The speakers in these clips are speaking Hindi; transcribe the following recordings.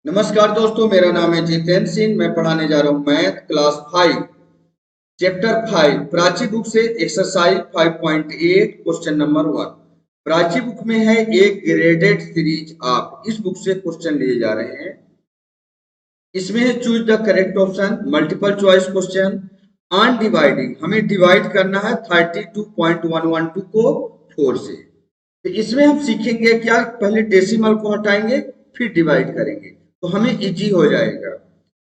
नमस्कार दोस्तों, मेरा नाम है जितेंद्र सिंह। मैं पढ़ाने जा रहा हूँ math class 5 chapter 5 Prachi book से exercise 5.8 question number 1। Prachi book में है एक ग्रेडेड सीरीज। आप इस बुक से क्वेश्चन लिए जा रहे हैं। इसमें है choose the correct option, multiple choice question, on dividing. हमें डिवाइड करना है 32.112 को 4 से। तो इसमें हम सीखेंगे क्या, पहले डेसिमल को हटाएंगे फिर डिवाइड करेंगे तो हमें इजी हो जाएगा।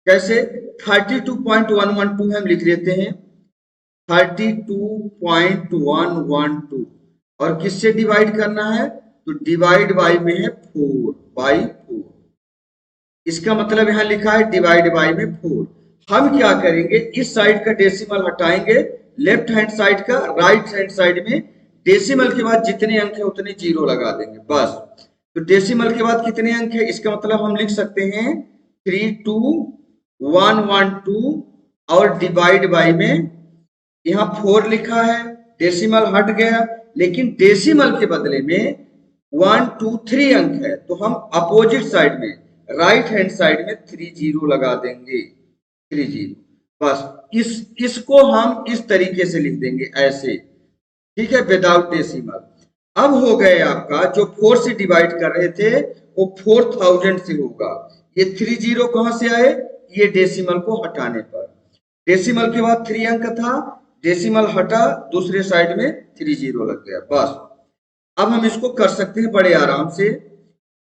कैसे? 32.112 हम लिख लेते हैं 32.112 और किससे डिवाइड करना है तो डिवाइड बाई में है 4/4। इसका मतलब यहां लिखा है डिवाइड बाई में 4। हम क्या करेंगे, इस साइड का डेसिमल हटाएंगे, लेफ्ट हैंड साइड का, राइट हैंड साइड में डेसिमल के बाद जितने अंक है उतने जीरो लगा देंगे बस। तो डेसिमल के बाद कितने अंक है, इसका मतलब हम लिख सकते हैं 32112 और डिवाइड बाई में यहाँ 4 लिखा है, डेसिमल हट गया, लेकिन डेसिमल के बदले में 1 2 3 अंक है तो हम अपोजिट साइड में राइट हैंड साइड में 30 लगा देंगे, 30 बस। इसको हम इस तरीके से लिख देंगे ऐसे, ठीक है, विदाउट डेसिमल। अब हो गए आपका जो 4 से डिवाइड कर रहे थे वो 4000 से होगा। ये 30 कहां से आए, ये डेसिमल को हटाने पर। डेसिमल के बाद 3 अंक था, डेसिमल हटा, दूसरे साइड में 30 लग गया बस। अब हम इसको कर सकते हैं बड़े आराम से।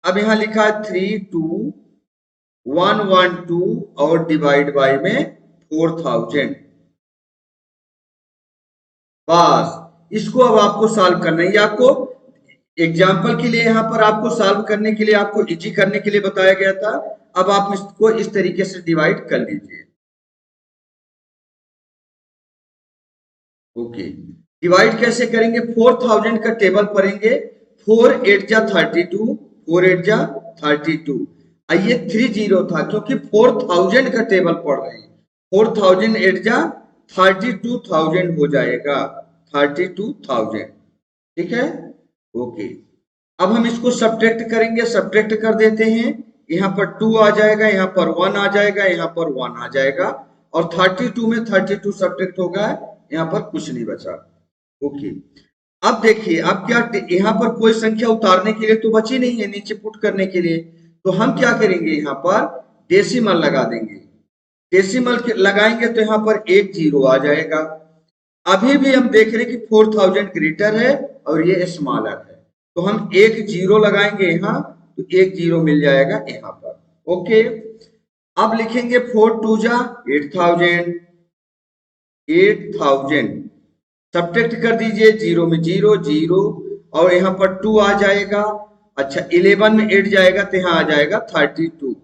अब यहां लिखा है 32112 और डिवाइड बाई में 4000 बस। इसको अब आपको सॉल्व करना है। ये आपको एग्जाम्पल के लिए, यहाँ पर आपको सॉल्व करने के लिए, आपको इजी करने के लिए बताया गया था। अब आप इसको इस तरीके से डिवाइड कर लीजिए। ओके, डिवाइड कैसे करेंगे, 4000 का टेबल पढ़ेंगे। 4 8 जा 32, 4 8 जा 32। ये 30 था क्योंकि 4000 का टेबल पढ़ रहे हैं। 4000 8 जा 32000 हो जाएगा, 32000, ठीक है। ओके, अब हम इसको सब्ट्रैक्ट करेंगे, सब्ट्रैक्ट कर देते हैं। यहाँ पर 2 आ जाएगा, यहाँ पर 1 आ जाएगा, यहाँ पर 1 आ जाएगा और 32 में 32 सब्ट्रैक्ट होगा, यहाँ पर कुछ नहीं बचा। ओके, अब देखिए, अब क्या, यहाँ पर कोई संख्या उतारने के लिए तो बची नहीं है नीचे पुट करने के लिए, तो हम क्या करेंगे, यहाँ पर डेसिमल लगा देंगे। डेसिमल लगाएंगे तो यहाँ पर 1 0 आ जाएगा। अभी भी हम देख रहे हैं कि 4000 ग्रेटर है और ये स्मॉलर है, तो हम 1 0 लगाएंगे यहाँ, तो 1 0 मिल जाएगा यहाँ पर। ओके, अब लिखेंगे 4 2 जा 8000, 8000 सब्ट्रैक्ट कर दीजिए, 0 में 0 0 और यहाँ पर 2 आ जाएगा। अच्छा, 11 में 8 जाएगा तो यहाँ आ जाएगा 32,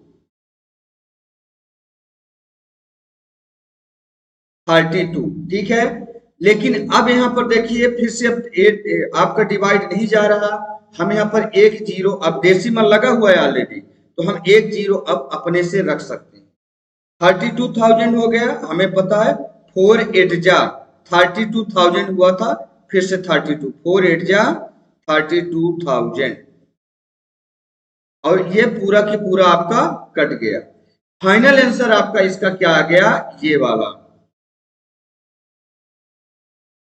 32, ठीक है। लेकिन अब यहाँ पर देखिए फिर से आपका डिवाइड नहीं जा रहा। हम यहाँ पर 1 0, अब डेसिमल लगा हुआ है ऑलरेडी, तो हम 1 0 अब अपने से रख सकते हैं। 32,000 हो गया, हमें पता है 4 8 जा 32,000 हुआ था, फिर से 32, 4 8 जा 32,000 और ये पूरा की पूरा आपका कट गया। फाइनल आंसर आपका इसका क्या आ गया, ये वाला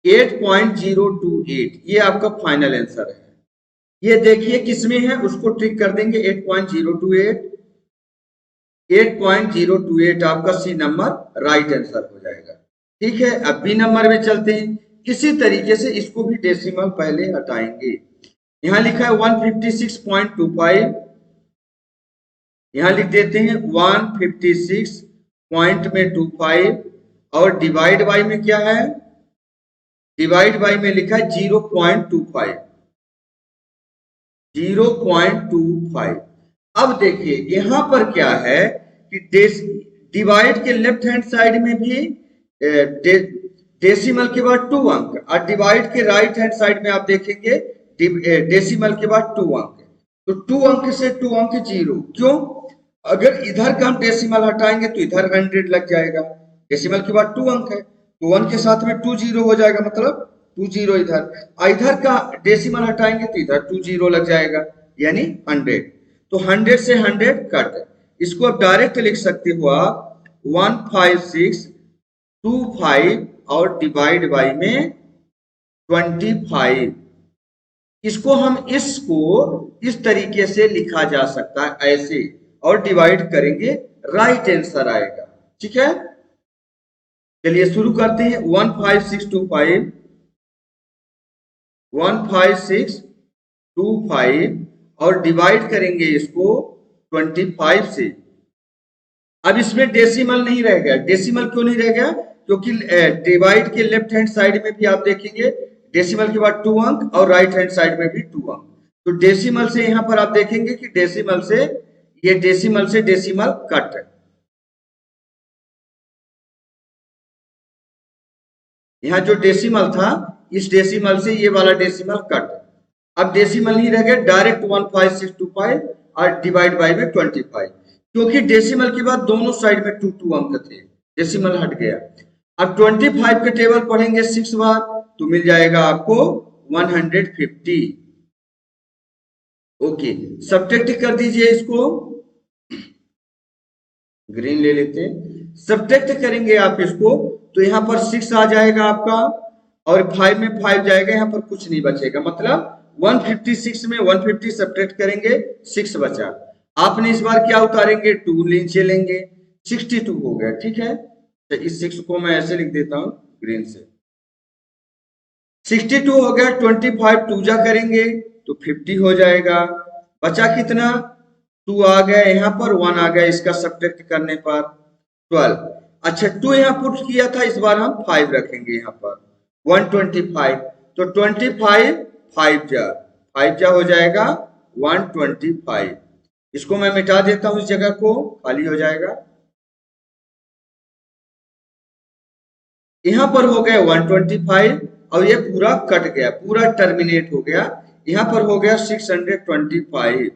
8.028, ये आपका फाइनल आंसर है। ये देखिए किसमें है, उसको ट्रिक कर देंगे। 8.028 आपका सी नंबर राइट आंसर हो जाएगा, ठीक है। अब बी नंबर में चलते हैं। इसी तरीके से इसको भी डेसिमल पहले हटाएंगे। यहां लिखा है 156.25, यहां लिख देते हैं 156 पॉइंट में 25 और डिवाइड बाई में क्या है, डिवाइड बाई में लिखा है 0.25, 0.25। अब देखिए यहां पर क्या है कि डिवाइड के लेफ्ट हैंड साइड में भी डेसिमल के बाद 2 अंक और डिवाइड के राइट हैंड साइड में आप देखेंगे डेसिमल के बाद 2 अंक, तो 2 अंक से 2 अंक 0। क्यों, अगर इधर का हम डेसिमल हटाएंगे तो इधर 100 लग जाएगा। डेसिमल के बाद 2 अंक है तो 1 के साथ में 2 0 हो जाएगा, मतलब 2 0 इधर का डेसिमल हटाएंगे तो इधर 2 0 लग जाएगा, यानी 100। तो 100 से 100 कट, इसको आप डायरेक्ट लिख सकते हो आप 15625 और डिवाइड बाई में 25। इसको हम इसको इस तरीके से लिखा जा सकता है ऐसे, और डिवाइड करेंगे राइट आंसर आएगा। ठीक है, चलिए शुरू करते हैं। 15625 और डिवाइड करेंगे इसको 25 से। अब इसमें डेसिमल नहीं रह गया। डेसिमल क्यों नहीं रह गया? क्योंकि डिवाइड के लेफ्ट हैंड साइड में भी आप देखेंगे डेसिमल के बाद 2 अंक और राइट हैंड साइड में भी 2 अंक। तो डेसिमल से यहां पर आप देखेंगे कि डेसिमल से डेसिमल कट है। यहाँ जो डेसिमल था इस डेसिमल से ये वाला डेसिमल कट। अब डेसिमल नहीं रह गया, डायरेक्ट 15625 और डिवाइड बाई में 25, क्योंकि डेसिमल के बाद दोनों साइड में 2 अंक थे, डेसिमल हट गया। अब 25 के टेबल पढ़ेंगे 6 बार तो मिल जाएगा आपको 150। ओके, सब्ट्रैक्ट कर दीजिए इसको, ग्रीन ले लेते हैं। सब्ट्रैक्ट करेंगे आप इसको तो यहाँ पर 6 आ जाएगा आपका, और 5 में 5 जाएगा, यहाँ पर कुछ नहीं बचेगा। मतलब 156 में 150 सब्ट्रैक्ट करेंगे 6 बचा। आपने इस बार क्या उतारेंगे? 2 नीचे लेंगे, 62 हो गया। ठीक है, तो इस 6 को मैं ऐसे लिख देता हूं ग्रीन से। 62 हो गया। 25 2 जा करेंगे तो 50 हो जाएगा। बचा कितना? 2 आ गया, यहाँ पर 1 आ गया इसका सब्ट्रैक्ट करने पर 12। अच्छा, 2 यहाँ पुट किया था, इस बार हम 5 रखेंगे यहाँ पर 125। तो 25 5 जा हो जाएगा 125। इसको मैं मिटा देता हूं, इस जगह को खाली हो जाएगा। यहाँ पर हो गया 125 और ये पूरा कट गया, पूरा टर्मिनेट हो गया। यहाँ पर हो गया 625।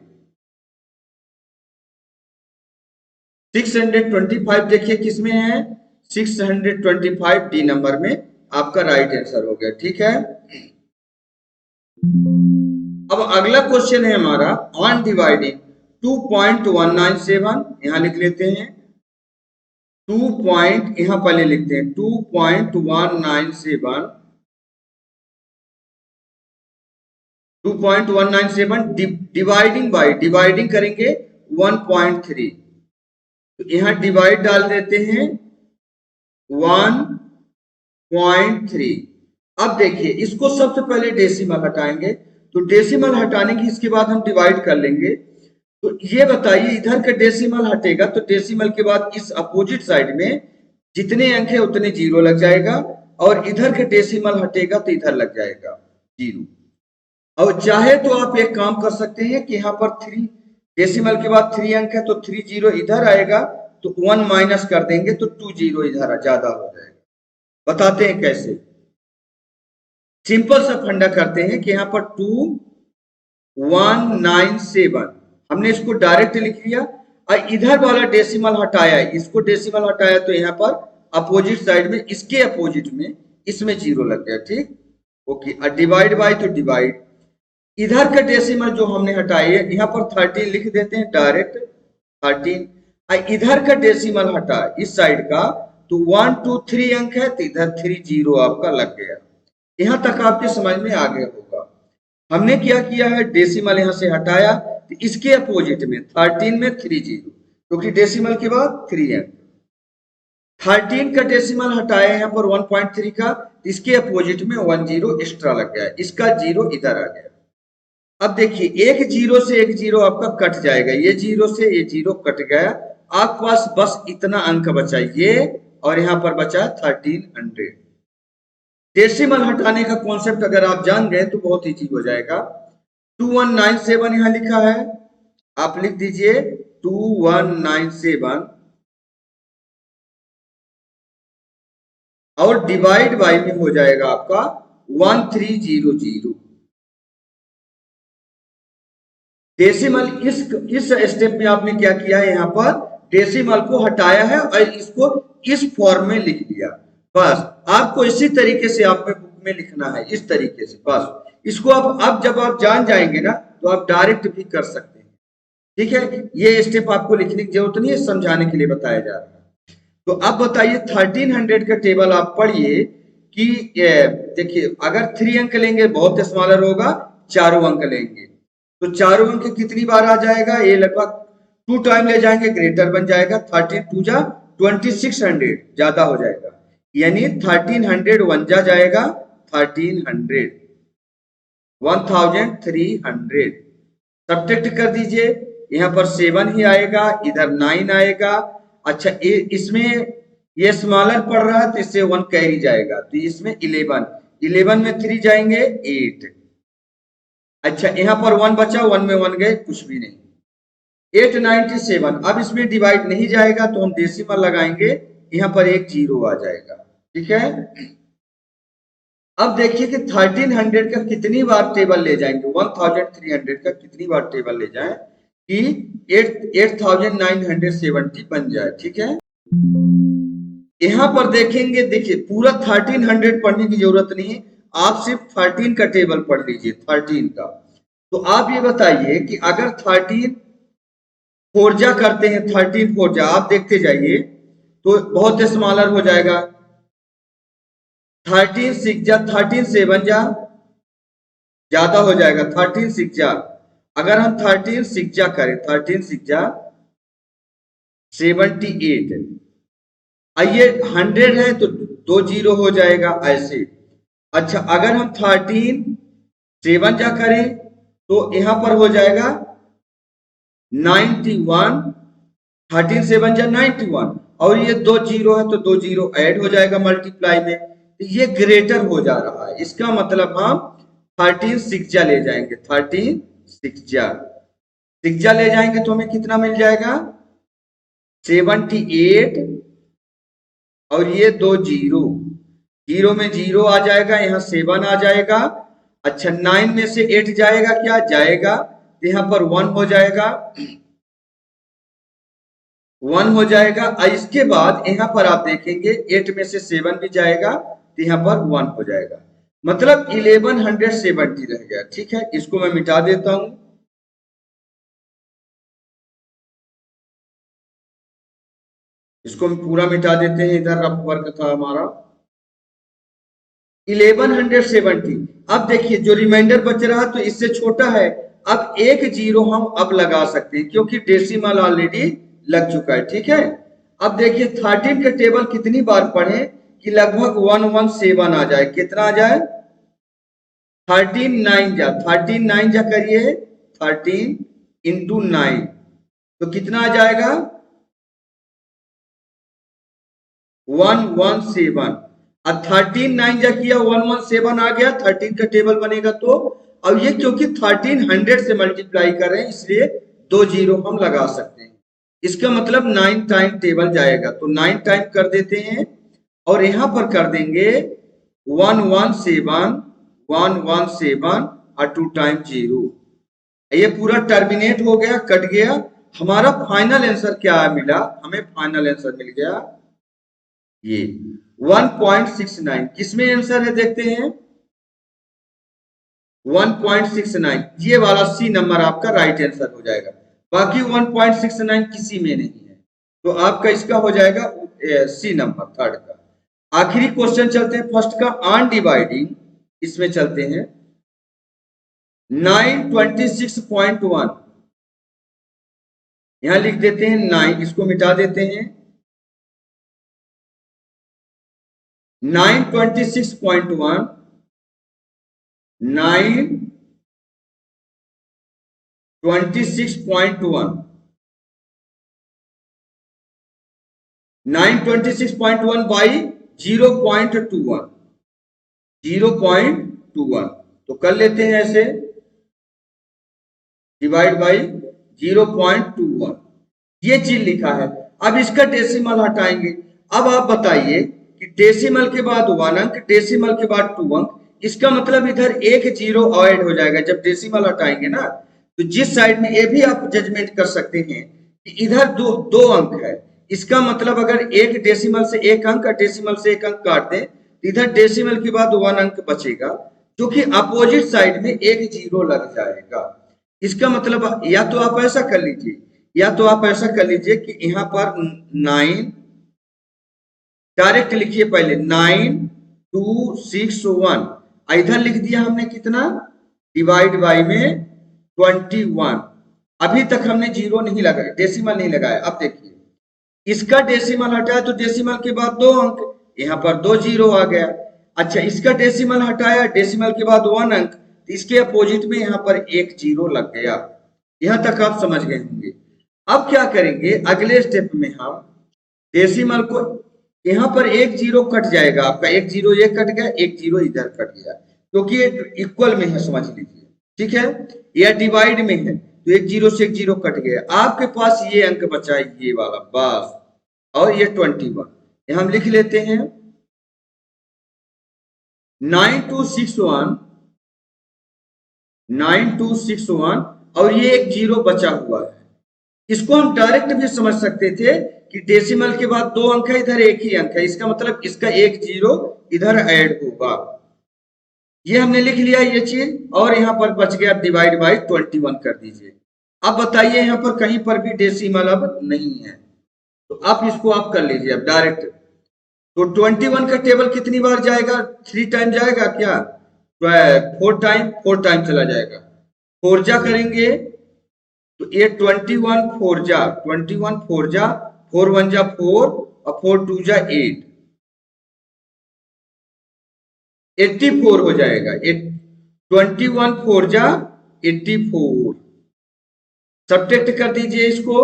625 देखिए किसमें है? 625 डी नंबर में आपका राइट आंसर हो गया। ठीक है, अब अगला क्वेश्चन है हमारा ऑन डिवाइडिंग 2.197। यहां लिख लेते हैं 2 पॉइंट, यहां पहले लिखते हैं 2.197 डिवाइडिंग बाई, डिवाइडिंग करेंगे 1.3। तो यहां डिवाइड डाल देते हैं 1.3। अब देखिए इसको सबसे पहले डेसिमल हटाएंगे, तो डेसिमल हटाने की इसके बाद हम डिवाइड कर लेंगे। तो ये बताइए, इधर का डेसिमल हटेगा तो डेसिमल के बाद इस अपोजिट साइड में जितने अंक है उतने 0 लग जाएगा, और इधर का डेसिमल हटेगा तो इधर लग जाएगा 0। और चाहे तो आप एक काम कर सकते हैं कि यहाँ पर 3 डेसिमल के बाद 3 अंक है तो 3 0 इधर आएगा, तो 1 माइनस कर देंगे तो 2 0 इधर ज्यादा हो जाएगा। बताते हैं कैसे। सिंपल सा फंडा करते हैं कि यहाँ पर 2197 हमने इसको डायरेक्ट लिख लिया, और इधर वाला डेसिमल हटाया, इसको डेसिमल हटाया तो यहाँ पर अपोजिट साइड में, इसके अपोजिट में इसमें 0 लग गया। ठीक, ओके। और डिवाइड बाई, तो डिवाइड, इधर का डेसिमल जो हमने हटाई है यहाँ पर 13 लिख देते हैं डायरेक्ट 13। इधर का डेसिमल हटा इस साइड का तो 1 2 3 अंक है तो इधर 3 0 आपका लग गया। यहां तक आपके समझ में आ गया होगा। हमने क्या किया है, डेसिमल यहां से हटाया तो इसके अपोजिट में 13 में 3 0, क्योंकि डेसिमल के बाद 3 अंक। 13 का डेसिमल हटाया यहाँ पर 1.3 का, इसके अपोजिट में 1 0 एक्स्ट्रा लग गया, इसका 0 इधर आ गया। अब देखिए एक 0 से एक 0 आपका कट जाएगा, ये 0 से ये 0 कट गया, आपके पास बस इतना अंक बचा ये, और यहाँ पर बचा 1300। डेसिमल हटाने का कॉन्सेप्ट अगर आप जान गए तो बहुत इजी हो जाएगा। 2197 यहाँ लिखा है, आप लिख दीजिए 2197 और डिवाइड बाई में हो जाएगा आपका 1300। डेसिमल इस स्टेप में आपने क्या किया है, यहाँ पर डेसिमल को हटाया है और इसको इस फॉर्म में लिख दिया। बस आपको इसी तरीके से आप बुक में लिखना है, इस तरीके से। बस इसको अब जब आप जान जाएंगे ना तो आप डायरेक्ट भी कर सकते हैं। ठीक है, ये स्टेप आपको लिखने की जरूरत नहीं है, समझाने के लिए बताया जा रहा है। तो अब बताइए 1300 का टेबल आप पढ़िए कि देखिए अगर 3 अंक लेंगे बहुत स्मॉलर होगा, चारों अंक लेंगे तो चारों अंक कितनी बार आ जाएगा, ये लगभग 2 टाइम ले जाएंगे, ग्रेटर बन जाएगा, 13 2 जा 2600 ज्यादा हो जाएगा, यानी 1300 1 जा जाएगा 1300 1300 सब्ट्रैक्ट कर दीजिए, यहाँ पर 7 ही आएगा, इधर 9 आएगा। अच्छा इसमें ये स्मॉलर पड़ रहा है तो इससे 1 कैरी जाएगा, तो इसमें 11 में 3 जाएंगे 8। अच्छा यहाँ पर 1 बचा, 1 में 1 गए, कुछ भी नहीं, 897। अब इसमें डिवाइड नहीं जाएगा तो हम डेसिमल लगाएंगे, यहाँ पर एक 0 आ जाएगा। ठीक है, अब देखिए कि 1300 का कितनी बार टेबल ले जाएंगे, 1300 का कितनी बार टेबल ले जाएं कि 8970 बन जाए। ठीक है, यहां पर देखेंगे, देखिए पूरा 1300 पढ़ने की जरूरत नहीं है, आप सिर्फ 13 का टेबल पढ़ लीजिए, 13 का। तो आप ये बताइए कि अगर 13 फोरजा करते हैं, 13 फोरजा आप देखते जाइए तो बहुत स्मॉलर हो जाएगा, 13 6 जा 13 7 जा ज्यादा हो जाएगा, 13 6 जा, अगर हम 13 6 जा करें, 13 6 जा 78, आइए 100 है तो 2 0 हो जाएगा ऐसे। अच्छा अगर हम 13 7 जा करें तो यहां पर हो जाएगा 91, 13 7 जा 91, और ये 2 0 है तो 2 0 ऐड हो जाएगा मल्टीप्लाई में, तो ये ग्रेटर हो जा रहा है, इसका मतलब हम 13 6 जा ले जाएंगे, 13 6 जा ले जाएंगे तो हमें कितना मिल जाएगा 78, और ये 2 0, 0 में 0 आ जाएगा, यहाँ 7 आ जाएगा। अच्छा 9 में से 8 जाएगा, क्या जाएगा, तो यहाँ पर 1 हो जाएगा, 1 हो जाएगा। इसके बाद यहाँ पर आप देखेंगे 8 में से 7 भी जाएगा तो यहाँ पर 1 हो जाएगा, मतलब 1170 रह गया। ठीक है, इसको मैं मिटा देता हूं, इसको हम पूरा मिटा देते हैं, इधर रफ वर्क था हमारा 1170। अब देखिए जो रिमाइंडर बच रहा तो इससे छोटा है, अब एक 0 हम अब लगा सकते हैं क्योंकि डेसिमल ऑलरेडी लग चुका है। ठीक है, अब देखिए 13 के टेबल कितनी बार पढ़े कि लगभग 117 आ जाए, कितना आ जाए 13 9 जा, 13 9 जा करिए, 13 इंटू 9 तो कितना आ जाएगा 117, अब 13 9 जा किया 117 आ गया, 13 का टेबल बनेगा। तो अब ये क्योंकि 1300 से मल्टीप्लाई कर रहे हैं इसलिए 2 0 हम लगा सकते हैं, इसका मतलब 9 टाइम टेबल जाएगा, तो 9 टाइम कर देते हैं और यहां पर कर देंगे 117 और 2 टाइम 0, ये पूरा टर्मिनेट हो गया, कट गया। हमारा फाइनल आंसर क्या मिला, हमें फाइनल आंसर मिल गया ये 1.69, किसमें आंसर है देखते हैं 1.69, ये वाला सी नंबर आपका राइट आंसर हो जाएगा, बाकी 1.69 किसी में नहीं है, तो आपका इसका हो जाएगा सी नंबर थर्ड का। आखिरी क्वेश्चन चलते हैं फर्स्ट का, ऑन डिवाइडिंग, इसमें चलते हैं 926.1, यहां लिख देते हैं 9, इसको मिटा देते हैं 926.1 926.1 926.1 बाई 0.21 0.21, तो कर लेते हैं ऐसे, डिवाइड बाई 0.21, ये चीज लिखा है। अब इसका डेसिमल हटाएंगे, अब आप बताइए कि डेसिमल के बाद 1 अंक, डेसिमल के बाद 2 अंक, इसका मतलब इधर एक 0 ऐड हो जाएगा जब डेसिमल हटाएंगे ना, तो जिस साइड में ये भी आप जजमेंट कर सकते हैं कि इधर दो अंक है, इसका मतलब अगर एक डेसिमल से एक अंक, डेसिमल से एक अंक काट दें तो इधर डेसिमल के बाद 1 अंक बचेगा, जो कि अपोजिट साइड में एक 0 लग जाएगा, इसका मतलब या तो आप ऐसा कर लीजिए, या तो आप ऐसा कर लीजिए कि यहाँ पर 9 डायरेक्ट लिखिए, पहले 9 2 6 1, इधर लिख दिया हमने कितना, डिवाइड बाई में 21। अभी तक हमने जीरो नहीं लगाया, डेसिमल नहीं लगाया। अब देखिए इसका डेसिमल हटाया तो डेसिमल के बाद 2 अंक, यहाँ पर 2 जीरो आ गया। अच्छा इसका डेसिमल हटाया, डेसिमल के बाद 1 अंक, तो इसके अपोजिट में यहाँ पर 1 जीरो लग गया। यहाँ तक आप समझ गए होंगे। अब क्या करेंगे, अगले स्टेप में हम डेसिमल को, यहाँ पर 1 जीरो कट जाएगा आपका, 1 जीरो ये कट गया, 1 जीरो इधर कट गया, क्योंकि ये इक्वल में है, समझ लीजिए, ठीक है, या डिवाइड में है, तो 1 जीरो से 1 जीरो कट गया। आपके पास ये अंक बचा ये वाला बस, और ये 21, ये हम लिख लेते हैं 9261, 9261, और ये 1 जीरो बचा हुआ है। इसको हम डायरेक्ट भी समझ सकते थे कि डेसिमल के बाद 2 अंक है, इधर 1 ही अंक है, इसका मतलब इसका 1 जीरो इधर ऐड होगा। ये हमने लिख लिया ये चीज, और यहाँ पर बच गया डिवाइड बाई 21 कर दीजिए। अब बताइए यहाँ पर कहीं पर भी डेसिमल अब नहीं है, तो आप इसको आप कर लीजिए अब डायरेक्ट। तो 21 का टेबल कितनी बार जाएगा, 3 टाइम जाएगा क्या, 4 टाइम, 4 टाइम चला जाएगा। 4 जा करेंगे तो ये 21 4 जा, 21 4 जा, 4 1 जा 4, और 4 2 जा 8, 84 हो जाएगा। 21 4 जा 84, सब्ट्रैक्ट कर दीजिए इसको।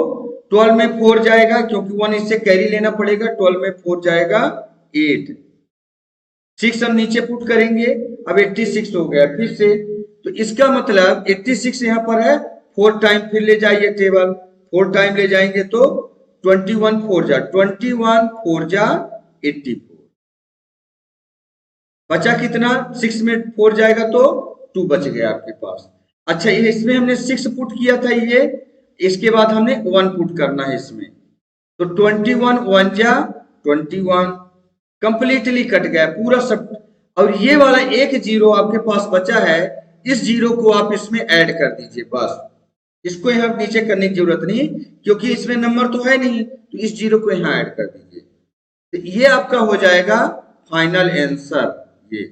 12 में 4 जाएगा, क्योंकि 1 इससे कैरी लेना पड़ेगा, 12 में 4 जाएगा 8, 6 हम नीचे पुट करेंगे, अब 86 हो गया फिर से। तो इसका मतलब 86 यहाँ पर है, 4 टाइम फिर ले जाइए टेबल, 4 टाइम ले जाएंगे तो 21 4 जा, 21 4 जा 84, बचा कितना, 6 में 4 जाएगा तो 2 बच गया आपके पास। अच्छा ये इसमें हमने 6 पुट किया था ये, इसके बाद हमने 1 पुट करना है इसमें, तो 21 1 जा 21, कंप्लीटली कट गया पूरा सब। और ये वाला 1 जीरो आपके पास बचा है, इस जीरो को आप इसमें ऐड कर दीजिए बस, इसको यहाँ नीचे करने की जरूरत नहीं, क्योंकि इसमें नंबर तो है नहीं, तो इस जीरो को यहाँ ऐड कर दीजिए, तो ये आपका हो जाएगा फाइनल आंसर, ये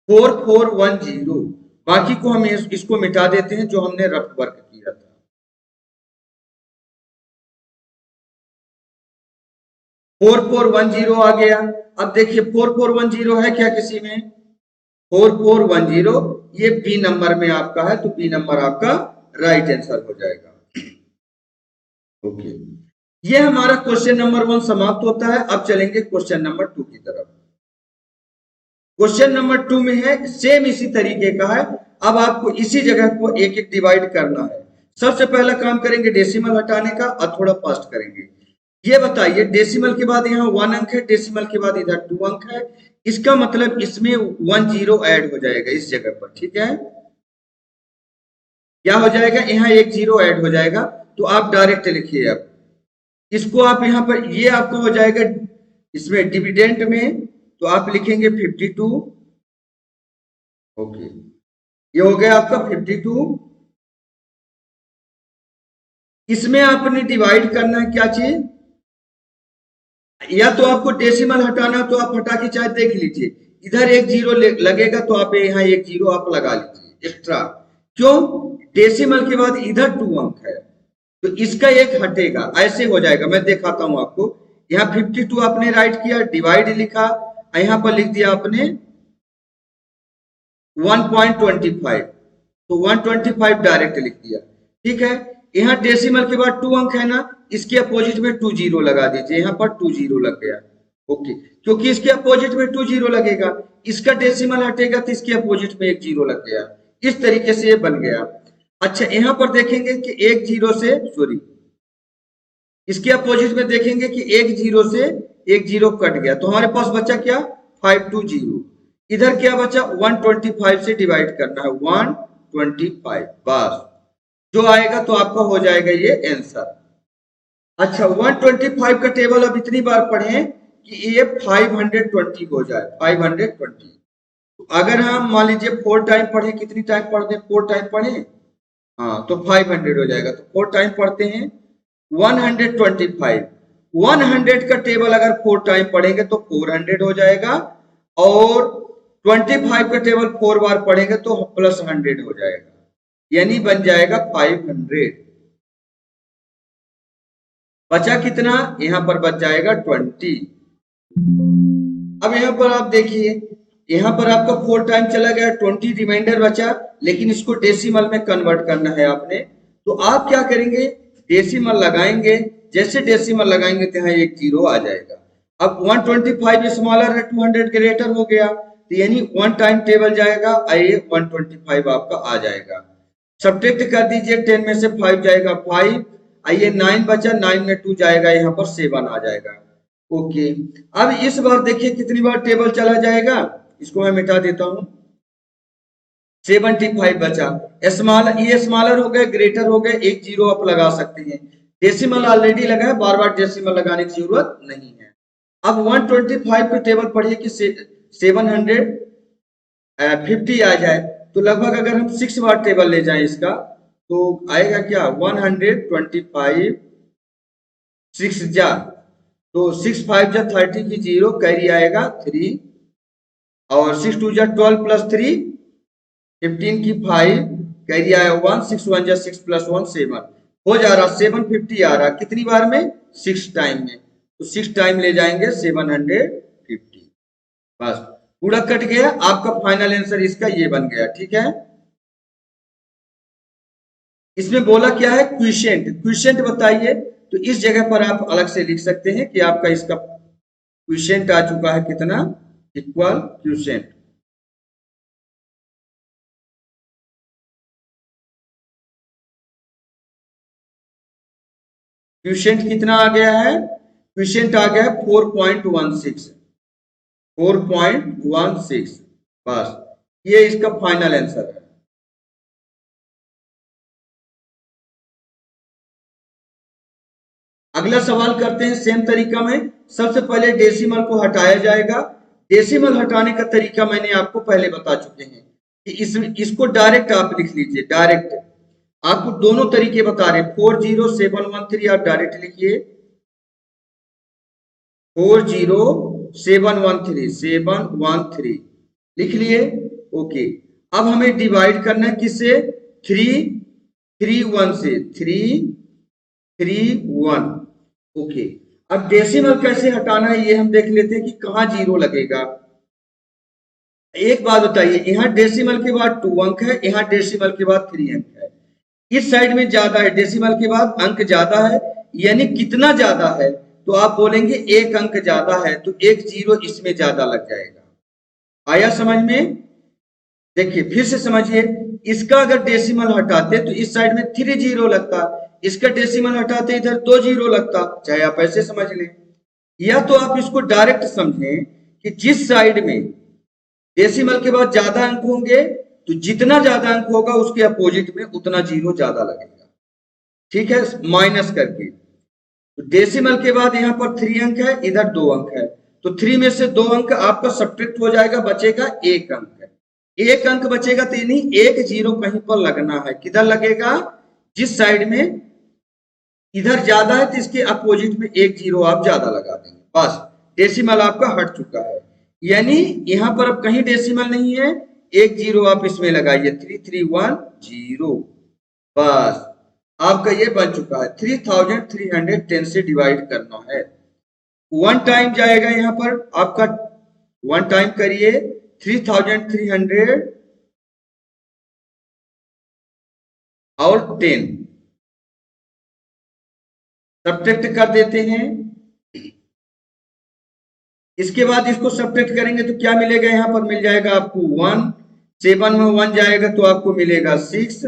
4410। बाकी को हम इसको मिटा देते हैं जो हमने रफ वर्क किया था। 4410 आ गया। अब देखिए 4410 है क्या किसी में, 4410 ये बी नंबर में आपका है, तो बी नंबर आपका राइट आंसर हो जाएगा। ओके, ये हमारा क्वेश्चन नंबर 1 समाप्त होता है। अब चलेंगे क्वेश्चन नंबर 2 की तरफ। क्वेश्चन नंबर 2 में है सेम इसी तरीके का है, अब आपको इसी जगह को एक एक डिवाइड करना है। सबसे पहला काम करेंगे डेसिमल हटाने का, और थोड़ा फास्ट करेंगे। ये बताइए डेसिमल के बाद यहाँ 1 अंक है, डेसिमल के बाद इधर 2 अंक है, इसका मतलब इसमें 1 जीरो ऐड हो जाएगा इस जगह पर, ठीक है, क्या हो जाएगा, यहाँ 1 जीरो ऐड हो जाएगा। तो आप डायरेक्ट लिखिए, अब इसको आप यहाँ पर, ये आपका हो जाएगा इसमें डिविडेंड में, तो आप लिखेंगे 52। ओके, ये हो गया आपका 52। इसमें आपने डिवाइड करना है क्या चीज, या तो आपको डेसिमल हटाना, तो आप हटा के चाहे देख लीजिए, इधर 1 जीरो लगेगा, तो आप यहाँ 1 जीरो आप लगा लीजिए एक्स्ट्रा। क्यों, डेसिमल के बाद इधर 2 अंक है, तो इसका 1 हटेगा, ऐसे हो जाएगा। मैं दिखाता हूं आपको, यहाँ 52 आपने राइट किया, डिवाइड लिखा, यहाँ पर लिख दिया आपने 1.25, तो 125 डायरेक्ट लिख दिया, ठीक है। यहाँ डेसिमल के बाद 2 अंक है ना, इसके अपोजिट में 2 जीरो लगा दीजिए, यहाँ पर 2 जीरो लग गया। ओके, क्योंकि इसके अपोजिट में 2 जीरो लगेगा, इसका डेसिमल हटेगा तो इसके अपोजिट में 1 जीरो लग गया, इस तरीके से ये बन गया। अच्छा यहाँ पर देखेंगे कि 1 जीरो से, सॉरी, इसके अपोजिट में देखेंगे कि 1 जीरो से 1 जीरो कट गया, तो हमारे पास बचा क्या, 520। इधर क्या बचा, 125 से डिवाइड करना है, 125, बस जो आएगा तो आपका हो जाएगा ये आंसर। अच्छा 125 का टेबल अब इतनी बार पढ़ें कि ये 520 हो जाए, 520। तो अगर हम मान लीजिए 4 टाइम पढ़े, कितनी टाइम पढ़ दें, 4 टाइम पढ़े, हाँ तो 500 हो जाएगा, तो 4 टाइम पढ़ते हैं 125। 100 का टेबल अगर 4 टाइम पढ़ेंगे तो 400 हो जाएगा, और 25 का टेबल 4 बार पढ़ेंगे तो प्लस 100 हो जाएगा, यानी बन जाएगा 500। बचा कितना, यहाँ पर बच जाएगा 20। अब यहाँ पर आप देखिए, यहाँ पर आपका 4 टाइम चला गया, 20 रिमाइंडर बचा, लेकिन इसको डेसिमल में कन्वर्ट करना है आपने। तो आप क्या करेंगे, डेसिमल लगाएंगे, जैसे डेसिमल लगाएंगे तो यहाँ एक जीरो आ जाएगा। अब 125 स्मॉलर है, 200 ग्रेटर हो गया, तो यानी 1 टाइम टेबल जाएगा, आइए 125 आपका आ जाएगा। सब्ट्रैक्ट कर दीजिए, 10 में से 5 जाएगा 5, आइए 9 बचा, 9 में 2 जाएगा, यहाँ पर 7 आ जाएगा। ओके, अब इस बार देखिए कितनी बार टेबल चला जाएगा, इसको मैं मिटा देता हूं। 75 बचा, ये स्मॉलर हो गए, ग्रेटर हो गए, एक जीरो आप लगा सकते हैं। डेसिमल ऑलरेडी लगा है, बार बार डेसिमल लगाने की जरूरत नहीं है। अब 125 पे टेबल पढ़िए कि 750 आ जाए, तो लगभग अगर हम 6 बार टेबल ले जाएं इसका, तो आएगा क्या 125 6 जा, तो 6 5 जा 30 की जीरो, कैरी आएगा 3, और 6 2 जा 12 प्लस 3 15 की 5, कैरी आया 1, 6 1 जा 6 प्लस 1 7 हो जा रहा, 750 आ रहा, कितनी बार में, 6 टाइम में, तो 6 टाइम ले जाएंगे 750। बस पूरा कट गया, आपका फाइनल आंसर इसका ये बन गया। ठीक है, इसमें बोला क्या है, क्विशेंट। क्विशेंट बताइए, तो इस जगह पर आप अलग से लिख सकते हैं कि आपका इसका क्विशेंट आ चुका है कितना, इक्वल क्विशेंट। क्विशेंट कितना आ गया है, क्विशेंट आ गया है 4.16। 4.16, बस ये इसका फाइनल आंसर है। अगला सवाल करते हैं सेम तरीका में। सबसे पहले डेसिमल को हटाया जाएगा। डेसिमल हटाने का तरीका मैंने आपको पहले बता चुके हैं कि इसको डायरेक्ट आप लिख लीजिए, डायरेक्ट आपको दोनों तरीके बता रहे, 40713 आप डायरेक्ट लिखिए, 40713 लिख लिए। ओके, अब हमें डिवाइड करना है किससे, 331 से, 331। ओके, अब डेसिमल कैसे हटाना है ये हम देख लेते हैं कि कहाँ जीरो लगेगा। एक बात बताइए, यहाँ डेसिमल के बाद 2 अंक है, यहाँ डेसिमल के बाद 3 अंक है, इस साइड में ज्यादा है, डेसिमल के बाद अंक ज्यादा है, यानी कितना ज्यादा है, तो आप बोलेंगे 1 अंक ज्यादा है, तो 1 जीरो इसमें ज्यादा लग जाएगा। आया समझ में, देखिए फिर से समझिए, इसका अगर डेसिमल हटाते तो इस साइड में 3 जीरो लगता, इसका डेसिमल हटाते इधर 2 जीरो लगता, चाहे आप ऐसे समझ लें, या तो आप इसको डायरेक्ट समझें कि जिस साइड में डेसिमल के बाद ज्यादा अंक होंगे, तो जितना ज्यादा अंक होगा उसके अपोजिट में उतना जीरो ज्यादा लगेगा। ठीक है, माइनस करके, तो डेसिमल के बाद यहाँ पर 3 अंक है, इधर 2 अंक है, तो 3 में से 2 अंक आपका सब्ट्रैक्ट हो जाएगा, बचेगा 1 अंक है। 1 अंक बचेगा, तो यानी 1 जीरो कहीं पर लगना है, किधर लगेगा, जिस साइड में इधर ज्यादा है तो इसके अपोजिट में 1 जीरो आप ज्यादा लगा देंगे, बस डेसिमल आपका हट चुका है। यानी यहाँ पर अब कहीं डेसिमल नहीं है, 1 जीरो आप इसमें लगाइए, 3310, बस आपका ये बन चुका है। 3310 से डिवाइड करना है, 1 टाइम जाएगा यहाँ पर आपका, 1 टाइम करिए 3300 और 10 सब्ट्रैक्ट कर देते हैं। इसके बाद इसको सब्ट्रैक्ट करेंगे तो क्या मिलेगा, यहाँ पर मिल जाएगा आपको 1, 7 में 1 जाएगा तो आपको मिलेगा 6।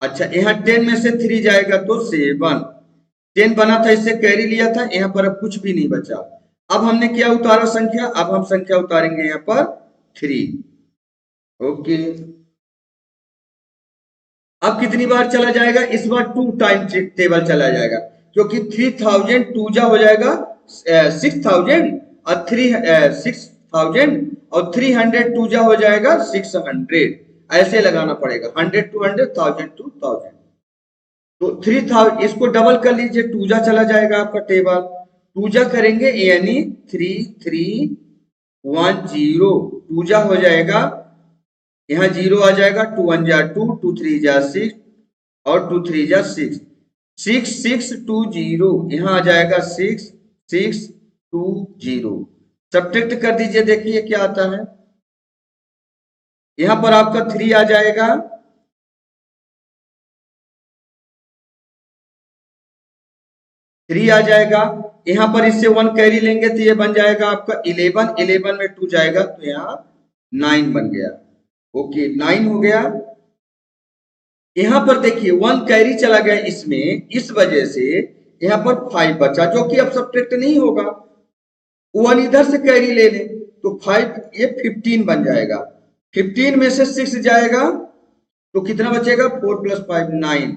अच्छा, यहाँ 10 में से 3 जाएगा तो 7, 10 बना था, इससे कैरी लिया था, यहाँ पर अब कुछ भी नहीं बचा। अब हमने क्या उतारा संख्या, अब हम संख्या उतारेंगे यहाँ पर 3। ओके, अब कितनी बार चला जाएगा, इस बार 2 टाइम टेबल चला जाएगा, क्योंकि 3000 2 जा हो जाएगा 6000 और 6000 और 300 2 जा हो जाएगा 600, ऐसे लगाना पड़ेगा, 100 to 100, 1000 to 1000। तो 3000 इसको डबल कर लीजिए, टूजा चला जाएगा आपका टेबल, टूजा करेंगे यानी 3310, टूजा हो जाएगा, यहाँ 0 आ जाएगा, 2 1 जा 2, 2 3 जा 6 और 2 3 जा 6, 6620, यहाँ आ जाएगा 6620। सब्ट्रैक्ट कर दीजिए, देखिए क्या आता है, यहाँ पर आपका 3 आ जाएगा, थ्री आ जाएगा, यहाँ पर इससे 1 कैरी लेंगे तो ये बन जाएगा आपका 11, 11 में 2 जाएगा तो यहाँ 9 बन गया। ओके, 9 हो गया। यहाँ पर देखिए 1 कैरी चला गया इसमें, इस वजह से यहाँ पर 5 बचा, जो कि अब सब्ट्रैक्ट नहीं होगा, 1 इधर से कैरी ले ले तो 5, ये 15 बन जाएगा, 15 में से 6 जाएगा तो कितना बचेगा, 4 + 5 9,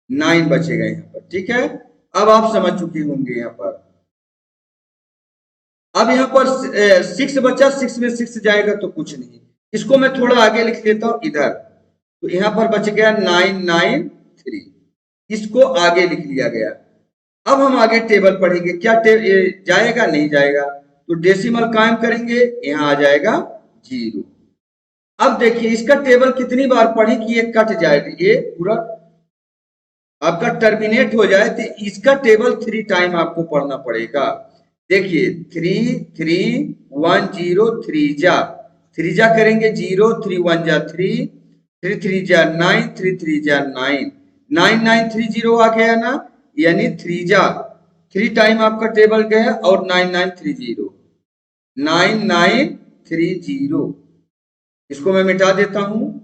9 बचेगा यहाँ पर। ठीक है, अब आप समझ चुके होंगे यहाँ पर। अब यहाँ पर 6 बचा, 6 में 6 जाएगा तो कुछ नहीं, इसको मैं थोड़ा आगे लिख देता हूं इधर, तो यहाँ पर बच गया 993, इसको आगे लिख लिया गया। अब हम आगे टेबल पढ़ेंगे, क्या जाएगा नहीं जाएगा, तो डेसिमल कायम करेंगे, यहाँ आ जाएगा 0। अब देखिए इसका टेबल कितनी बार पढ़े कि ये कट जाएगा, ये पूरा आपका टर्मिनेट हो जाए, तो इसका टेबल 3 टाइम आपको पढ़ना पड़ेगा। देखिए 3 3 1 0, 3 जा करेंगे 0, 3 1 जा 3, 3 3 जा 9, 3 3 जा 9, 9 9 3 0 आ गया ना, यानी 3 जा 3 टाइम आपका टेबल गया और 9 9 3 0, 9 9 3 0। इसको मैं मिटा देता हूं,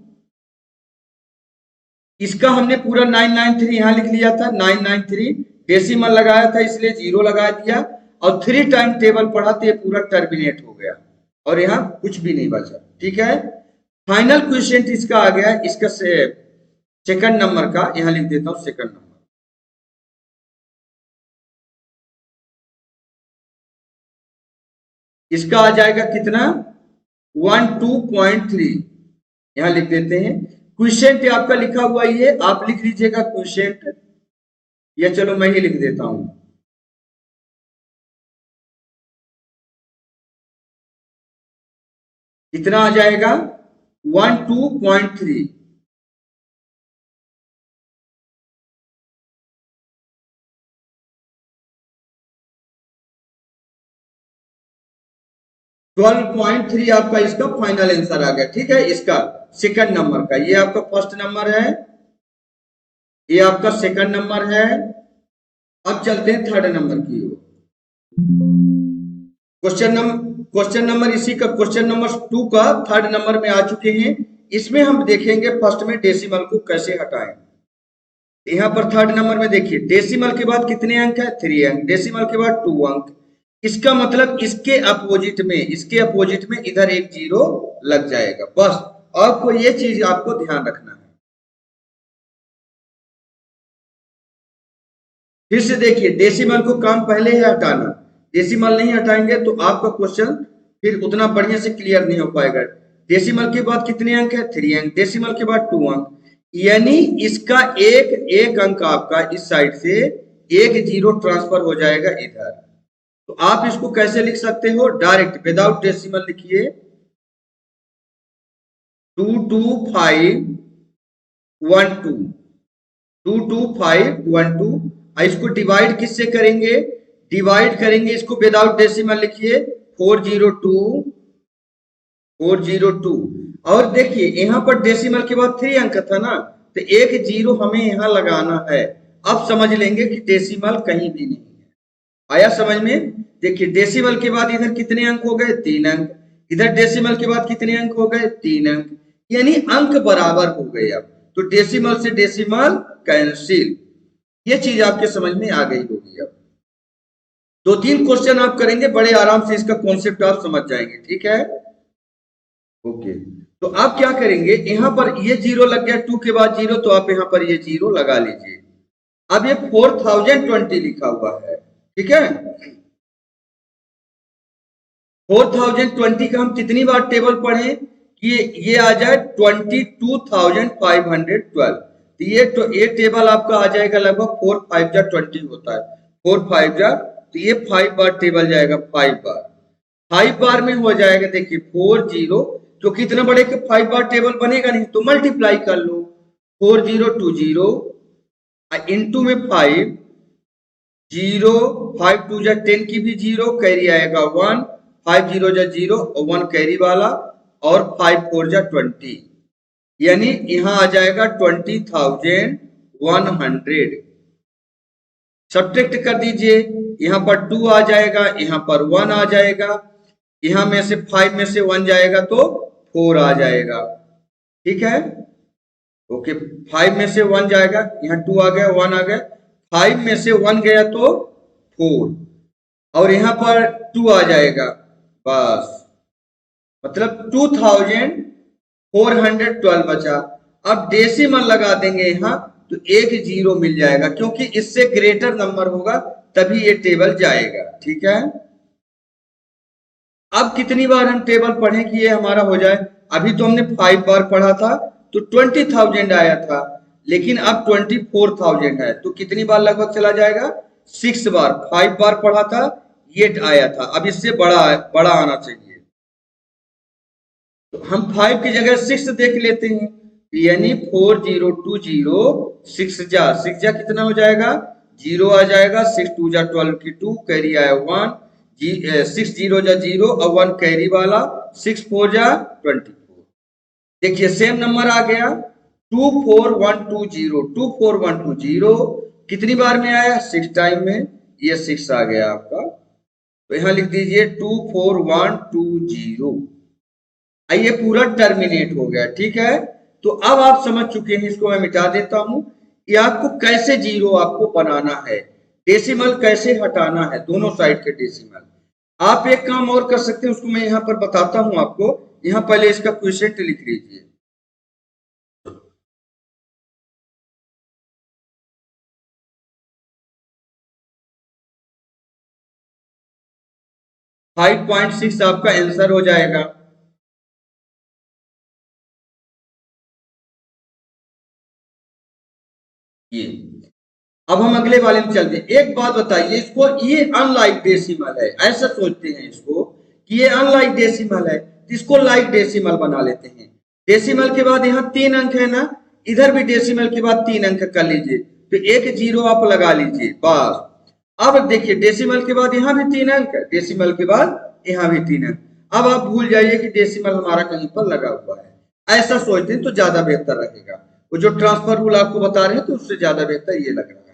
इसका हमने पूरा 993 यहां लिख लिया था, 993 डेसिमल लगाया था इसलिए 0 लगा दिया और 3 टाइम टेबल पढ़ा तो ये पूरा टर्मिनेट हो गया और यहाँ कुछ भी नहीं बचा। ठीक है, फाइनल क्वेश्चन इसका आ गया, इसका सेकंड नंबर का यहाँ लिख देता हूं, सेकंड नंबर इसका आ जाएगा कितना, 12.3, यहां लिख देते हैं। क्वेश्चन आपका लिखा हुआ ये आप लिख लीजिएगा क्वेश्चन, या चलो मैं ही लिख देता हूं, इतना आ जाएगा 12.3। 12.3 आपका इसका फाइनल आंसर आ गया। ठीक है, इसका सेकंड नंबर का, ये आपका फर्स्ट नंबर है, ये आपका सेकंड नंबर है। अब चलते हैं थर्ड नंबर की ओर। क्वेश्चन नंबर इसी का क्वेश्चन नंबर 2 का थर्ड नंबर में आ चुके हैं। इसमें हम देखेंगे फर्स्ट में डेसिमल को कैसे हटाएं। यहाँ पर थर्ड नंबर में देखिए डेसिमल के बाद कितने अंक है, 3 अंक, डेसिमल के बाद 2 अंक, इसका मतलब इसके अपोजिट में इधर एक 0 लग जाएगा। बस आपको ये चीज आपको ध्यान रखना है। फिर से देखिए डेसिमल को काम पहले ही हटाना, डेसिमल नहीं हटाएंगे तो आपका क्वेश्चन फिर उतना बढ़िया से क्लियर नहीं हो पाएगा। डेसिमल के बाद कितने अंक है, 3 अंक, डेसिमल के बाद 2 अंक, यानी इसका एक अंक आपका इस साइड से एक 0 ट्रांसफर हो जाएगा इधर। तो आप इसको कैसे लिख सकते हो, डायरेक्ट विदाउट डेसिमल लिखिए 22512, 22512। इसको डिवाइड किससे करेंगे, डिवाइड करेंगे इसको विदाउट डेसिमल लिखिए 402। और देखिए यहाँ पर डेसिमल के बाद 3 अंक था ना, तो एक 0 हमें यहाँ लगाना है। अब समझ लेंगे कि डेसिमल कहीं भी नहीं है। आया समझ में? देखिए डेसिमल के बाद इधर कितने अंक हो गए, 3 अंक, इधर डेसिमल के बाद कितने अंक हो गए, 3 अंक, यानी अंक बराबर हो गए। अब तो डेसिमल से डेसिमल कैंसिल, ये चीज आपके समझ में आ गई होगी। अब 2-3 क्वेश्चन आप करेंगे, बड़े आराम से इसका कॉन्सेप्ट आप समझ जाएंगे। ठीक है, ओके। तो आप क्या करेंगे, यहाँ पर ये 0 लग गया, 2 के बाद 0, तो आप यहाँ पर ये 0 लगा लीजिए। अब ये 4020 लिखा हुआ है, ठीक है। 4020 का हम कितनी बार टेबल पढ़े कि ये आ जाए 22,512। तो ये टेबल आपका आ जाएगा लगभग 4 5 जा 20 होता है, 4 5 जा, तो ये 5 बार टेबल जाएगा, 5 बार, 5 बार में हो जाएगा। देखिए 40, क्योंकि इतना बड़े के 5 बार टेबल बनेगा नहीं, तो मल्टीप्लाई कर लो, 4020 इंटू में 5, 0 5 2 जा 10 की भी 0, कैरी आएगा 1, 5 0 जा 0 और 1 कैरी वाला, और 5 4 जा 20, यानी यहां आ जाएगा 20,100। सब्ट्रैक्ट कर दीजिए, यहां पर 2 आ जाएगा, यहां पर 1 आ जाएगा, यहां में से 5 में से 1 जाएगा तो 4 आ जाएगा। ठीक है, ओके, 5 में से 1 जाएगा, यहाँ 2 आ गया, 1 आ गया, 5 में से 1 गया तो 4, और यहाँ पर 2 आ जाएगा, बस, मतलब 2,412 बचा। अब डेसिमल लगा देंगे यहाँ, तो एक 0 मिल जाएगा, क्योंकि इससे ग्रेटर नंबर होगा तभी ये टेबल जाएगा। ठीक है, अब कितनी बार हम टेबल पढ़ें कि ये हमारा हो जाए? अभी तो हमने 5 बार पढ़ा था तो 20,000 आया था, लेकिन अब 24,000 है, तो कितनी बार लगभग चला जाएगा? 6 बार। 5 बार पढ़ा था, ये आया था, अब इससे बड़ा आना चाहिए, तो हम 5 की जगह 6 देख लेते हैं, यानी 4020 6 जा कितना हो जाएगा? 0 आ जाएगा, 6 2 जा 12 की 2, कैरी आया 1, 6 0 जा 0 और 1 कैरी वाला, 6 4 जा 24। देखिए सेम नंबर आ गया, 24120 24120 कितनी बार में आया? 6 टाइम में, ये 6 आ गया आपका, तो यहां लिख दीजिए 24120। ये पूरा टर्मिनेट हो गया। ठीक है, तो अब आप समझ चुके हैं, इसको मैं मिटा देता हूं, ये आपको कैसे 0 आपको बनाना है, डेसिमल कैसे हटाना है, दोनों साइड के डेसिमल। आप एक काम और कर सकते हैं, उसको मैं यहां पर बताता हूं आपको। यहां पहले इसका क्वेश्चन लिख लीजिए, फाइव 5.6 आपका आंसर हो जाएगा। ये अब हम अगले वाले में चलते हैं। एक बात बताइए, इसको ये अनलाइक डेसिमल है, ऐसा सोचते हैं इसको कि ये अनलाइक डेसिमल है, तो इसको लाइक डेसिमल बना लेते हैं। डेसिमल के बाद यहाँ 3 अंक है ना, इधर भी डेसिमल के बाद 3 अंक कर लीजिए, तो एक 0 आप लगा लीजिए, बस। अब देखिए डेसिमल के बाद यहाँ भी 3 अंक है, डेसिमल के बाद यहाँ भी 3 अंक। अब आप भूल जाइए कि डेसिमल हमारा कहीं पर लगा हुआ है, ऐसा सोचते हैं तो ज्यादा बेहतर रहेगा। वो जो ट्रांसफर रूल आपको बता रहे हैं, तो उससे ज्यादा बेहतर ये लग रहा है।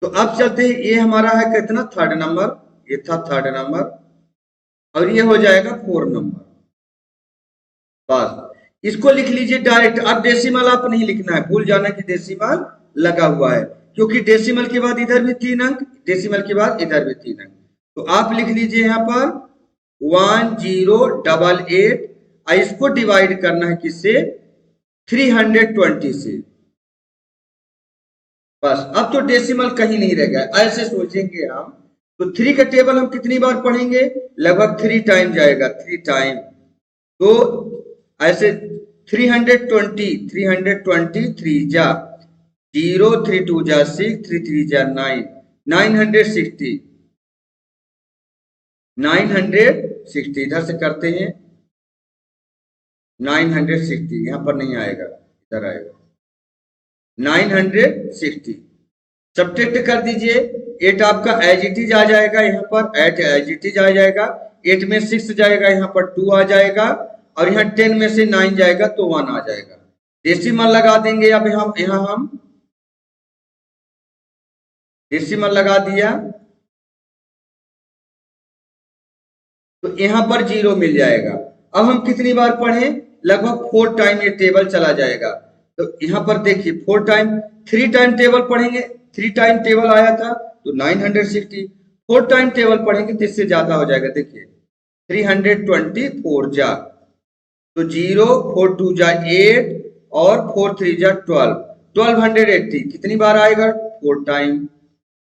तो अब चलते हैं, ये हमारा है कितना? 3rd नंबर, ये था 3rd नंबर, और ये हो जाएगा 4 नंबर, बस। इसको लिख लीजिए डायरेक्ट। अब डेसिमल आप नहीं लिखना है, भूल जाना कि डेसिमल लगा हुआ है, क्योंकि डेसिमल के बाद इधर भी 3 अंक, डेसिमल के बाद इधर भी 3 अंक, तो आप लिख लीजिए यहाँ पर 1088। इसको डिवाइड करना है किससे? 320 से, बस। अब तो डेसिमल कहीं नहीं रह गया, ऐसे सोचेंगे हम, तो 3 का टेबल हम कितनी बार पढ़ेंगे? लगभग 3 टाइम जाएगा, 3 टाइम, तो ऐसे 320 3 जा 0, 3 2 जा 6, 3 3 जा 9, 960 960 इधर से करते हैं, 960 यहां पर नहीं आएगा, इधर आएगा 960। सब्ट्रैक्ट कर दीजिए, 8 आपका एज इट इज आ जाएगा, यहाँ पर 8 एज इट इज आ जाएगा, 8 में 6 जाएगा, यहाँ पर 2 आ जाएगा, और यहाँ 10 में से 9 जाएगा तो 1 आ जाएगा। डेसिमल लगा देंगे, अब यहाँ हम डेसिमल लगा दिया, तो यहाँ पर 0 मिल जाएगा। अब हम कितनी बार पढ़ें? लगभग 4 टाइम ये टेबल चला जाएगा, तो यहाँ पर देखिए 4 टाइम, 3 टाइम टेबल पढ़ेंगे, 3 टाइम टेबल आया था तो 960, 4 टाइम टेबल पढ़ेंगे तो इससे ज्यादा हो जाएगा। देखिए 324 जा, तो 0 4 2 जा 8 और 4 3 जा 12, 1280 कितनी बार आएगा? 4 टाइम,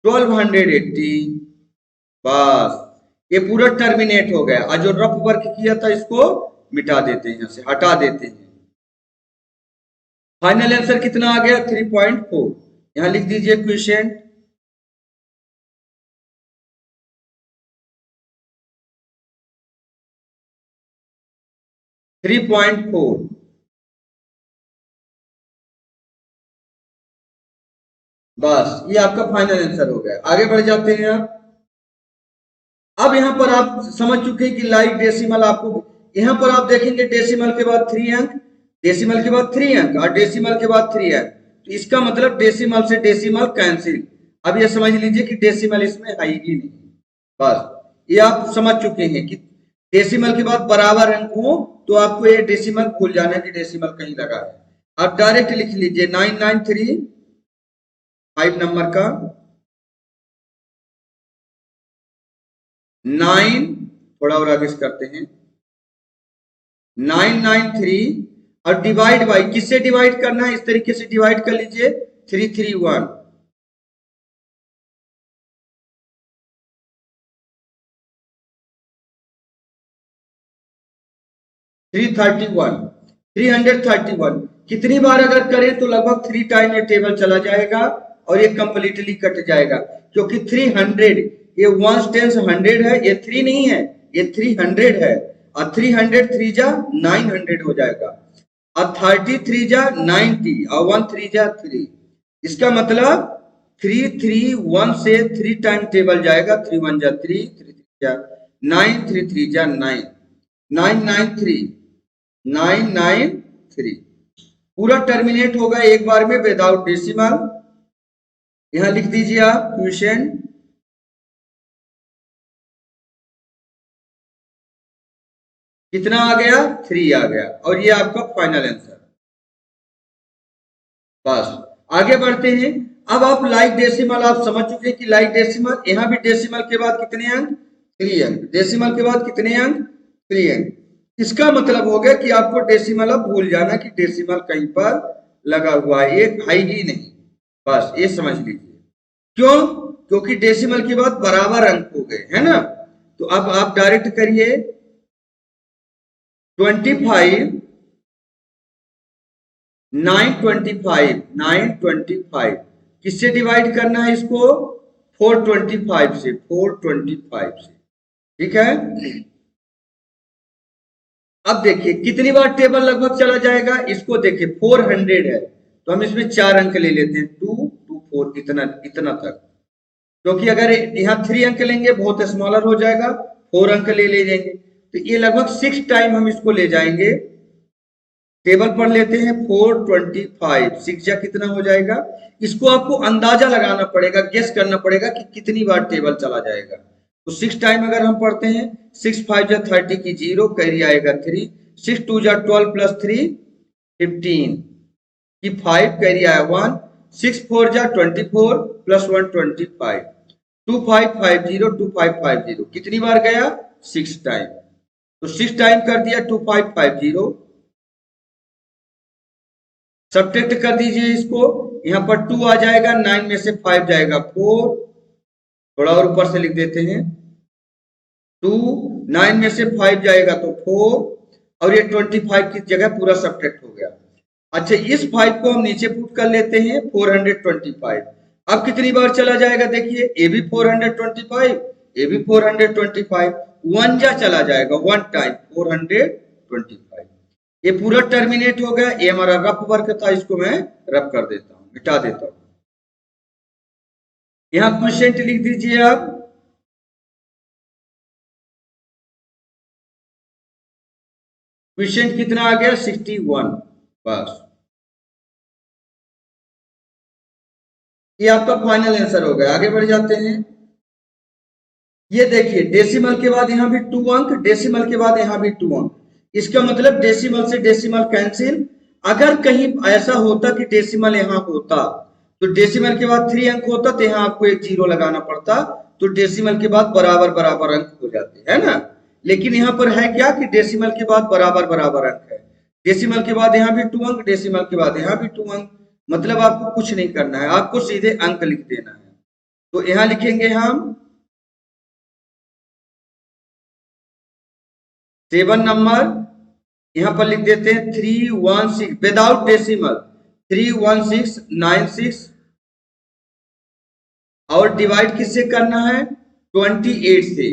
1280, बस। ये पूरा टर्मिनेट हो गया, और जो रफ वर्क किया था इसको मिटा देते हैं, यहाँ से हटा देते हैं। फाइनल आंसर कितना आ गया 3.4। यहां लिख दीजिए क्वेश्चन 3.4। बस ये आपका फाइनल आंसर हो गया। आगे बढ़ जाते हैं आप। अब यहां पर आप समझ चुके हैं कि लाइक डेसिमल आपको, यहां पर आप देखेंगे डेसिमल के बाद 3 अंक, डेसिमल के बाद 3 अंक और डेसिमल के बाद 3 अंक, तो इसका मतलब डेसिमल से डेसिमल कैंसिल। अब ये समझ लीजिए कि डेसिमल इसमें है ही नहीं। बस ये आप समझ चुके हैं कि डेसिमल के बाद बराबर अंक हो तो आपको ये डेसिमल भूल जाना है कि डेसिमल कहीं लगा है। आप डायरेक्ट लिख लीजिए 993 5 नंबर का 9, थोड़ा और आगे करते हैं 993 और डिवाइड बाई, किससे डिवाइड करना है, इस तरीके से डिवाइड कर लीजिए 331। 331 331 कितनी बार अगर करें तो लगभग 3 टाइम ये टेबल चला जाएगा और ये कंप्लीटली कट जाएगा, क्योंकि 300 ये वन टेंस 100 है, ये 3 नहीं है, ये 300 है और 300 3 जा 900 हो जाएगा और 33 जा 90 और 1 3 जा 3। इसका मतलब 331 से 3 टाइम टेबल जाएगा, 3 1 जा 3 3 3 जा 9 3 3 जा 9 993 993 पूरा टर्मिनेट होगा एक बार में विदाउट डेसिमल। यहां लिख दीजिए आप क्वेश्चन कितना आ गया 3 आ गया और ये आपका फाइनल आंसर। बस आगे बढ़ते हैं। अब आप लाइक डेसिमल आप समझ चुके हैं कि लाइक डेसिमल, यहां भी डेसिमल के बाद कितने अंक 3 अंक, डेसिमल के बाद कितने अंक 3 अंक। इसका मतलब हो गया कि आपको डेसिमल अब भूल जाना कि डेसिमल कहीं पर लगा हुआ है, ये है ही नहीं। बस ये समझ लीजिए क्यों, क्योंकि डेसिमल के बाद बराबर अंक हो गए है ना। तो अब आप डायरेक्ट करिए 25 925 925 किससे डिवाइड करना है इसको 425 से, 425 से, ठीक है। अब देखिए कितनी बार टेबल लगभग चला जाएगा, इसको देखिए 400 है तो हम इसमें 4 अंक ले लेते हैं 2 2 4 इतना इतना तक, क्योंकि अगर यहाँ 3 अंक लेंगे बहुत स्मॉलर हो जाएगा, 4 अंक ले लेंगे तो ये लगभग 6 टाइम हम इसको ले जाएंगे। टेबल पढ़ लेते हैं 425 6 जा कितना हो जाएगा, इसको आपको अंदाजा लगाना पड़ेगा, गेस करना पड़ेगा कि कितनी बार टेबल चला जाएगा। तो 6 टाइम अगर हम पढ़ते हैं 6 5 जा 30 की 0 कैरी आएगा 3, 6 2 जा 12 प्लस 3 15 की 5 कैरी आया 1, 6 4 जा 24 प्लस 1 25 2550 2550 कितनी बार गया 6 टाइम, तो 6 टाइम कर दिया 2550, सब्ट्रैक्ट कर दीजिए इसको, यहाँ पर 2 आ जाएगा 9 में से 5 जाएगा 4, थोड़ा और ऊपर से लिख देते हैं 2 9 में से 5 जाएगा तो 4 और ये 25 की जगह पूरा सब्ट्रैक्ट हो गया। अच्छा इस 5 को हम नीचे पुट कर लेते हैं 425। अब कितनी बार चला जाएगा देखिए, ये भी 425 ये भी 425, 1 जा चला जाएगा 1 टाइम 425, ये पूरा टर्मिनेट हो गया। ये हमारा रफ वर्क था, इसको मैं रफ कर देता हूं, मिटा देता हूं। यहां क्वेश्चन लिख दीजिए आप, क्वेश्चन कितना आ गया 61। बस ये आपका फाइनल आंसर हो गया। आगे बढ़ जाते हैं। ये देखिए डेसिमल के बाद यहां भी 2 अंक, डेसिमल के बाद यहां भी 2 अंक, इसका मतलब डेसिमल से डेसिमल कैंसिल। अगर कहीं ऐसा होता कि डेसिमल यहां होता तो डेसिमल के बाद 3 अंक होता तो यहां आपको एक 0 लगाना पड़ता, तो डेसिमल के बाद बराबर बराबर अंक हो जाते है ना। लेकिन यहां पर है क्या कि डेसिमल के बाद बराबर बराबर अंक है, डेसिमल के बाद यहां भी 2 अंक, डेसिमल के बाद यहां भी 2 अंक, मतलब आपको कुछ नहीं करना है, आपको सीधे अंक लिख देना है। तो यहां लिखेंगे हम 7 नंबर, यहां पर लिख देते हैं 316 विदाउट डेसिमल, 31696 और डिवाइड किससे करना है 28 से।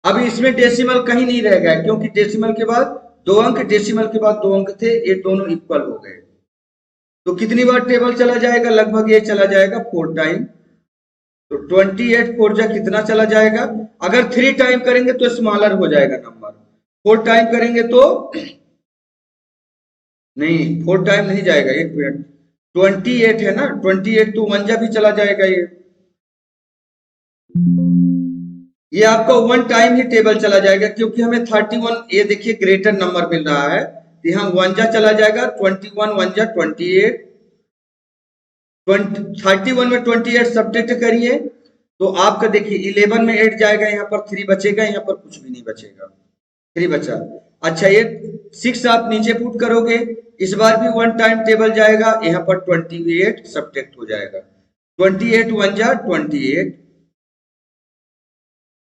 अब इसमें डेसिमल कहीं नहीं रह गया क्योंकि डेसिमल के बाद 2 अंक, डेसिमल के बाद 2 अंक थे, ये दोनों इक्वल हो गए। तो कितनी बार टेबल चला जाएगा, लगभग ये चला जाएगा 4 टाइम। तो 28 4 जा कितना चला जाएगा, अगर 3 टाइम करेंगे तो स्मॉलर हो जाएगा नंबर, 4 टाइम करेंगे तो नहीं, 4 टाइम नहीं जाएगा, एक मिनट, 28 है ना, 28 तो 1 जा भी चला जाएगा। ये आपका 1 टाइम ही टेबल चला जाएगा क्योंकि हमें 31, ये देखिए ग्रेटर नंबर मिल रहा है, तो यहाँ 1 जा चला जाएगा, 21 1 जा 28, 31 में 28 सब्ट्रैक्ट करिए तो आपका देखिए 11 में 8 जाएगा, यहाँ पर 3 बचेगा, यहाँ पर कुछ भी नहीं बचेगा, 3 बचा। अच्छा, ये 6 आप नीचे पुट करोगे, इस बार भी 1 टाइम टेबल जाएगा, यहाँ पर 28 सब्ट्रैक्ट हो जाएगा, 28 1 जा 28।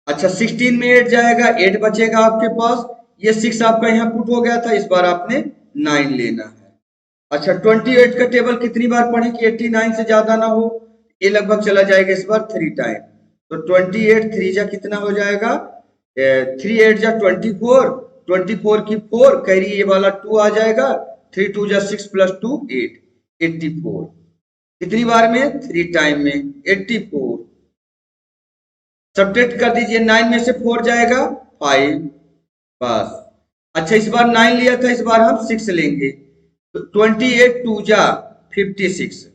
अच्छा, 16 में 8 जाएगा, 8 बचेगा आपके पास, ये 6 आपका यहाँ पुट हो गया था, इस बार आपने 9 लेना है। अच्छा, 28 का टेबल कितनी बार पढ़ें कि 89 से ज्यादा ना हो, ये लगभग चला जाएगा इस बार 3 टाइम। तो 28 3 जा कितना हो जाएगा, 3 8 जा 24, 24 की 4 कैरी ये वाला 2 आ जाएगा, 3 2 जा 6 प्लस 2 8, 84। कितनी बार में, 3 टाइम में 84। सब्ट्रैक्ट कर दीजिए, 9 में से 4 जाएगा 5, बस। अच्छा, इस बार 9 लिया था, इस बार हम 6 लेंगे, तो 28 2 जा 56।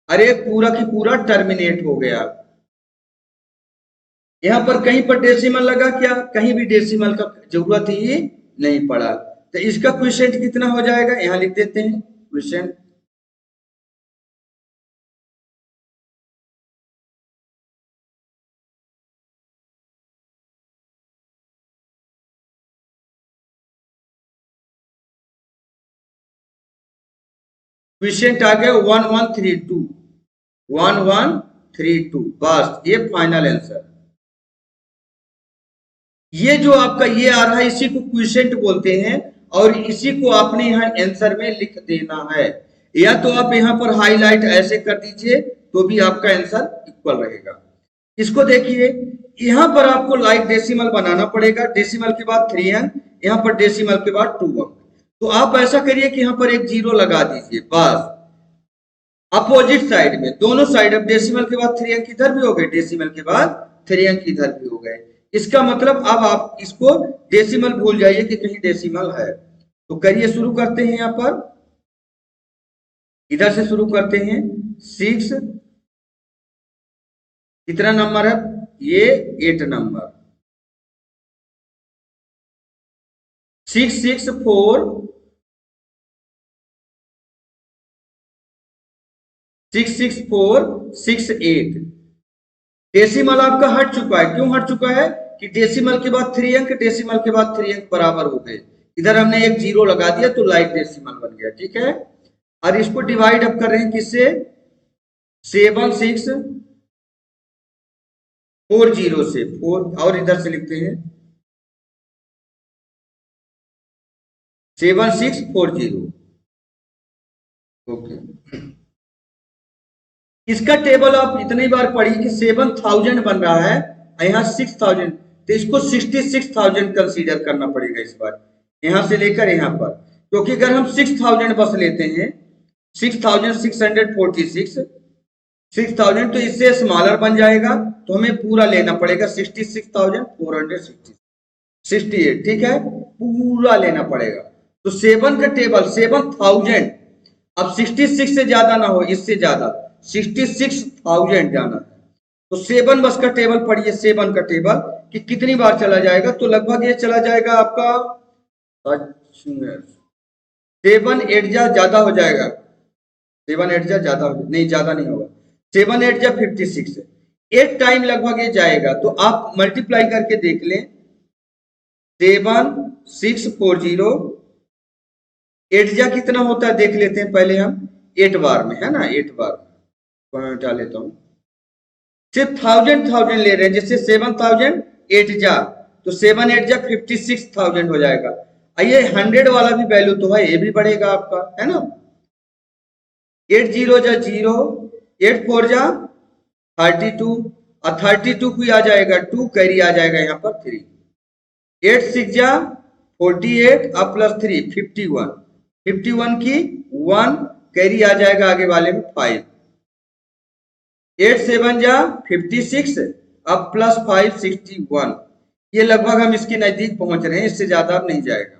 अरे पूरा की पूरा टर्मिनेट हो गया। यहां पर कहीं पर डेसिमल लगा क्या, कहीं भी डेसिमल का जरूरत ही नहीं पड़ा। तो इसका क्वोशिएंट कितना हो जाएगा, यहां लिख देते हैं क्वोशिएंट, क्वोशिएंट आ गया 1132, 1132, बस ये फाइनल आंसर। ये जो आपका ये आ रहा है इसी को क्वोशिएंट बोलते हैं और इसी को आपने यहाँ आंसर में लिख देना है, या तो आप यहाँ पर हाईलाइट ऐसे कर दीजिए तो भी आपका आंसर इक्वल रहेगा। इसको देखिए, यहाँ पर आपको लाइक डेसिमल बनाना पड़ेगा, डेसिमल के बाद 3 अंक, यहाँ पर डेसिमल के बाद 2 अंक। तो आप ऐसा करिए कि यहाँ पर एक 0 लगा दीजिए, बस अपोजिट साइड में, दोनों साइड, अब डेसिमल के बाद 3 अंक इधर भी हो गए, डेसिमल के बाद 3 अंक इधर भी हो गए। इसका मतलब अब आप इसको डेसिमल भूल जाइए कि कहीं डेसिमल है। तो करिए, शुरू करते हैं, यहाँ पर इधर से शुरू करते हैं, 6 कितना नंबर है, ये 8 नंबर, 6 6 4 6 6 4 6 8। डेसिमल आपका हट चुका है, क्यों हट चुका है कि डेसिमल के बाद 3 अंक, डेसिमल के बाद 3 अंक बराबर हो गए, इधर हमने एक 0 लगा दिया तो लाइक डेसिमल बन गया, ठीक है। और इसको डिवाइड अब कर रहे हैं किससे, 7 6 4 0 से 4, और इधर से लिखते हैं 7 6 4 0, ओके। इसका टेबल आप इतनी बार पढ़िए कि 7000 बन रहा है, यहाँ 6000, तो इसको 66,000 कंसीडर करना पड़ेगा इस बार, यहां से लेकर यहाँ पर, क्योंकि अगर हम 6000 बस लेते हैं, 6646, 6000 तो इससे स्मॉलर बन जाएगा, तो हमें पूरा लेना पड़ेगा 66,468, ठीक है, पूरा लेना पड़ेगा। तो 7 का टेबल 7000, अब 66 से ज्यादा ना हो, इससे ज्यादा 66,000 जाना है, तो 7 बस का टेबल पढ़िए, 7 का टेबल कि कितनी बार चला जाएगा, तो लगभग ये चला जाएगा आपका 7 8 जा ज्यादा हो जाएगा, 7 8 जा ज्यादा हो, नहीं ज्यादा नहीं होगा, 7 8 जा 56, 8 टाइम लगभग ये जाएगा। तो आप मल्टीप्लाई करके देख लें, 7 6 4 0, 8 जा कितना होता है देख लेते हैं पहले हम, 8 बार में है ना, 8 बार हटा लेता हूं, सिर्फ 1000 ले रहे हैं, जैसे 7000 8 जा, तो 7 8 जा 56,000 हो जाएगा। ये 100 वाला भी वैल्यू तो है, ये भी बढ़ेगा आपका, है ना, 8 जीरो जा 0, 8 4 जा 32 और 32 को आ जाएगा 2, कैरी आ जाएगा यहाँ पर 3, 8 6 जा 48 और प्लस 3 51, 51 की 1, कैरी आ जाएगा आगे वाले में 5, 8 7 जा 56 अब प्लस 5 61। ये लगभग हम इसके नजदीक पहुंच रहे हैं, इससे ज्यादा अब नहीं जाएगा।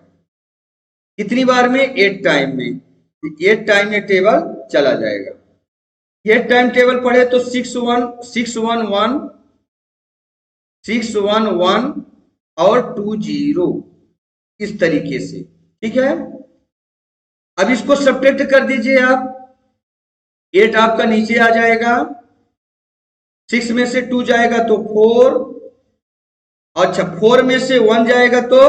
कितनी बार में? 8 टाइम में। 8 टाइम में टेबल चला जाएगा। ये टाइम टेबल पढ़े तो 6 1 6 1 1 6 1 1 और 2 0 इस तरीके से, ठीक है। अब इसको सब्ट्रैक्ट कर दीजिए आप, 8 आपका नीचे आ जाएगा, 6 में से 2 जाएगा तो 4, अच्छा 4 में से 1 जाएगा तो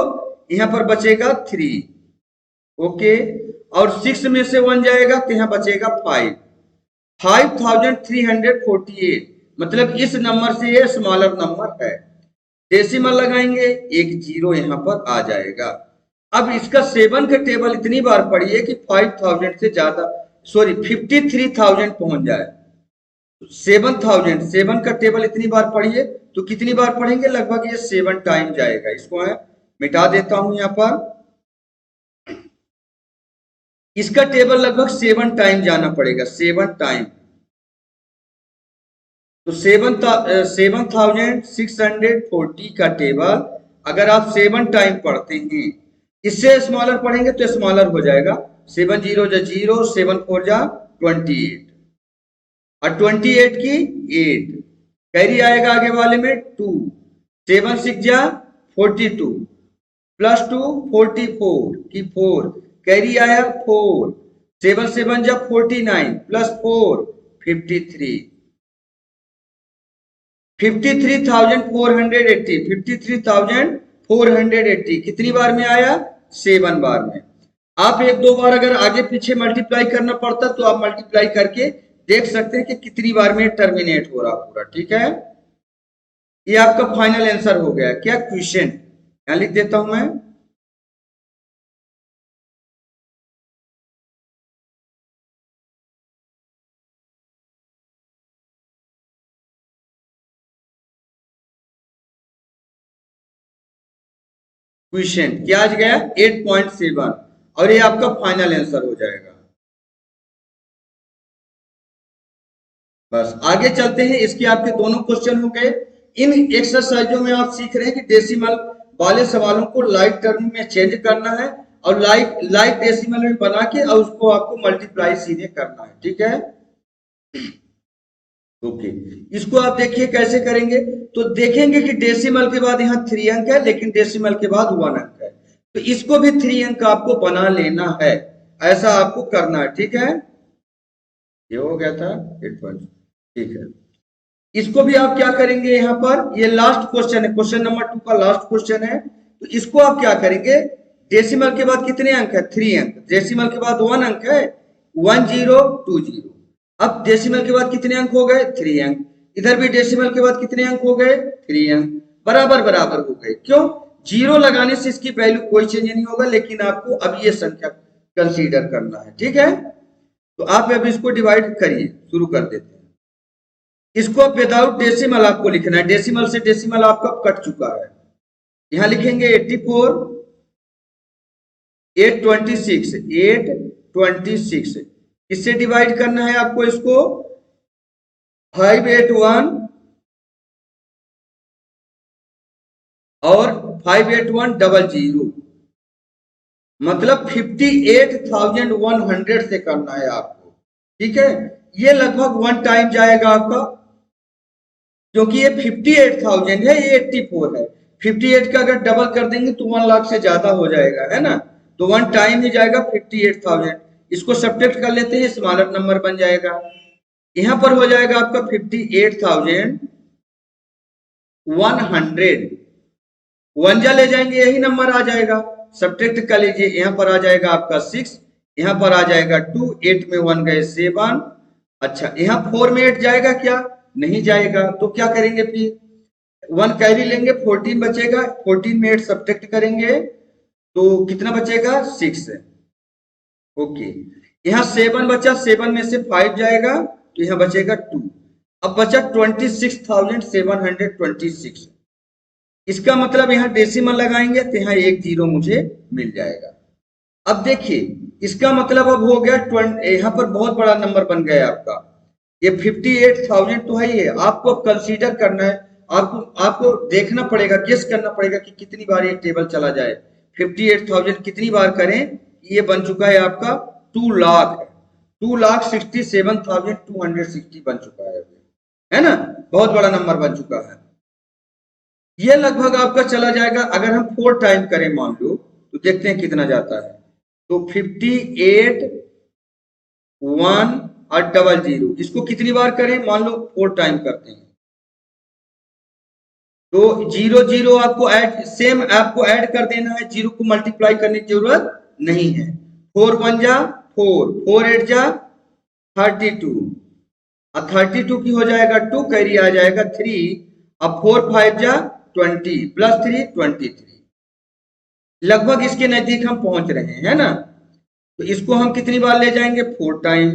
यहां पर बचेगा 3, ओके, और 6 में से 1 जाएगा तो यहां बचेगा 5, 5348, मतलब इस नंबर से ये स्मॉलर नंबर है। डेसिमल लगाएंगे, एक जीरो यहां पर आ जाएगा। अब इसका 7 का टेबल इतनी बार पढ़िए कि 5000 से ज्यादा, सॉरी 53,000 पहुंच जाए। 7 का टेबल इतनी बार पढ़िए तो कितनी बार पढ़ेंगे? लगभग ये 7 टाइम जाएगा। इसको मैं मिटा देता हूं यहां पर। इसका टेबल लगभग 7 टाइम जाना पड़ेगा, 7 टाइम। तो 7640 का टेबल अगर आप 7 टाइम पढ़ते हैं, इससे स्मॉलर पढ़ेंगे तो स्मॉलर हो जाएगा। 7 जीरो जा 0, 7 4 जा 28 और 28 की 8, कैरी आएगा आगे वाले में 2, 7 6 जा 42 प्लस 2 44 की 4, कैरी आया 4, 7 7 जा 49 प्लस 4 53, 53,480, 53,480 कितनी बार में आया? 7 बार में। आप एक दो बार अगर आगे पीछे मल्टीप्लाई करना पड़ता तो आप मल्टीप्लाई करके देख सकते हैं कि कितनी बार में टर्मिनेट हो रहा पूरा, ठीक है। ये आपका फाइनल आंसर हो गया। क्या क्वेश्चन यहां लिख देता हूं मैं, क्वेश्चन क्या आज गया 8.7 और ये आपका फाइनल आंसर हो जाएगा। बस आगे चलते हैं। इसके आपके दोनों क्वेश्चन हो गए। इन एक्सरसाइजों में आप सीख रहे हैं कि डेसिमल वाले सवालों को लाइक टर्म में चेंज करना है और लाइक डेसिमल में बना के और उसको आपको मल्टीप्लाई सीधे करना है, ठीक है। ओके, इसको आप देखिए कैसे करेंगे। तो देखेंगे कि डेसिमल के बाद यहाँ 3 अंक है, लेकिन डेसिमल के बाद 1 अंक है, तो इसको भी 3 अंक आपको बना लेना है। ऐसा आपको करना है, ठीक है। ये हो गया था 8 पॉइंट, ठीक है। इसको भी आप क्या करेंगे, यहाँ पर ये लास्ट क्वेश्चन है, क्वेश्चन नंबर 2 का लास्ट क्वेश्चन है। तो इसको आप क्या करेंगे, डेसिमल के बाद कितने अंक है? 3 अंक। डेसिमल के बाद 1 अंक है, 1 0 2 0। अब डेसिमल के बाद कितने अंक हो गए? 3 अंक। इधर भी डेसिमल के बाद कितने अंक हो गए? 3 अंक। बराबर बराबर हो गए। क्यों? जीरो लगाने से इसकी वैल्यू कोई चेंज नहीं होगा, लेकिन आपको अब ये संख्या कंसीडर करना है, ठीक है। तो आप अब इसको डिवाइड करिए, शुरू कर देते हैं। इसको विदाउट डेसिमल आपको लिखना है। डेसिमल से डेसिमल आपका कट चुका है। यहां लिखेंगे 84 826 826। इससे डिवाइड करना है आपको इसको 581 और 58100, मतलब 58,100 से करना है आपको, ठीक है। ये लगभग 1 टाइम जाएगा आपका, क्योंकि ये 58,000 है, ये 84 है। 58 का अगर डबल कर देंगे तो 1 लाख से ज्यादा हो जाएगा, है ना। तो 1 टाइम ही जाएगा 58,000। इसको सब्ट्रैक्ट कर लेते हैं, स्मॉलर नंबर बन जाएगा। यहां पर हो जाएगा आपका 58,100, 1 जा ले जाएंगे यही नंबर आ जाएगा। सब्ट्रैक्ट कर लीजिए, यहां पर आ जाएगा आपका 6, यहां पर आ जाएगा 2, 8 में 1 गए 7। अच्छा, यहां 4 में 8 जाएगा क्या? नहीं जाएगा। तो क्या करेंगे फिर? 1 कैरी लेंगे, 14 बचेगा, 14 में 8 सब्ट्रैक्ट करेंगे तो कितना बचेगा? 6। ओके, यहाँ 7 बचा, 7 में से 5 जाएगा तो यहाँ बचेगा 2। अब बचा 26,726। इसका मतलब यहाँ डेसिमल लगाएंगे तो यहाँ एक जीरो मुझे मिल जाएगा। अब देखिए इसका मतलब अब हो गया यहाँ पर बहुत बड़ा नंबर बन गया आपका। ये 58,000 तो है ही है। आपको अब कंसीडर करना है, आपको देखना पड़ेगा, गेस करना पड़ेगा कि कितनी बार ये टेबल चला जाए। 58,000 कितनी बार करें। ये बन चुका है आपका 2 लाख, 2,67,260 बन चुका है ना। बहुत बड़ा नंबर बन चुका है। ये लगभग आपका चला जाएगा। अगर हम 4 टाइम करें मान लो तो देखते हैं कितना जाता है। तो 58 1 और 00, इसको कितनी बार करें, मान लो 4 टाइम करते हैं तो 00 आपको ऐड, सेम आपको ऐड कर देना है, 0 को मल्टीप्लाई करने की जरूरत नहीं है। 4 1 जा 4, 4 8 जा 32, अब 32 की हो जाएगा 2, कैरी आ जाएगा 3, अब 4 5 जा 20 प्लस 3 23। लगभग इसके नजदीक हम पहुंच रहे हैं, है ना। तो इसको हम कितनी बार ले जाएंगे, 4 टाइम।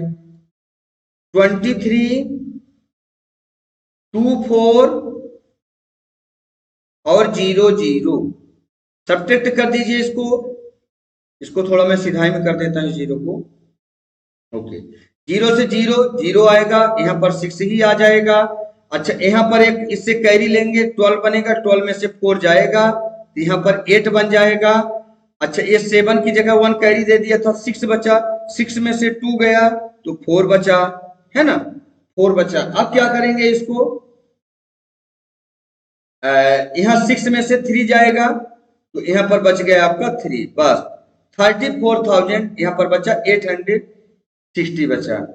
23 2 4 और 0 0 सब्ट्रैक्ट कर दीजिए इसको थोड़ा मैं सिधाई में कर देता हूं 0 को। ओके, 0 से 0 0 आएगा, यहाँ पर 6 ही आ जाएगा। अच्छा, यहाँ पर एक इससे कैरी लेंगे, 12 बनेगा, 12 में से 4 जाएगा तो यहाँ पर 8 बन जाएगा। अच्छा, ये 7 की जगह 1 कैरी दे दिया था, 6 बचा, 6 में से 2 गया तो 4 बचा, है ना, 4 बचा। अब क्या करेंगे इसको, यहाँ 6 में से 3 जाएगा तो यहाँ पर बच गया आपका 3, बस 34,000 यहाँ पर बचा, 860 बचा।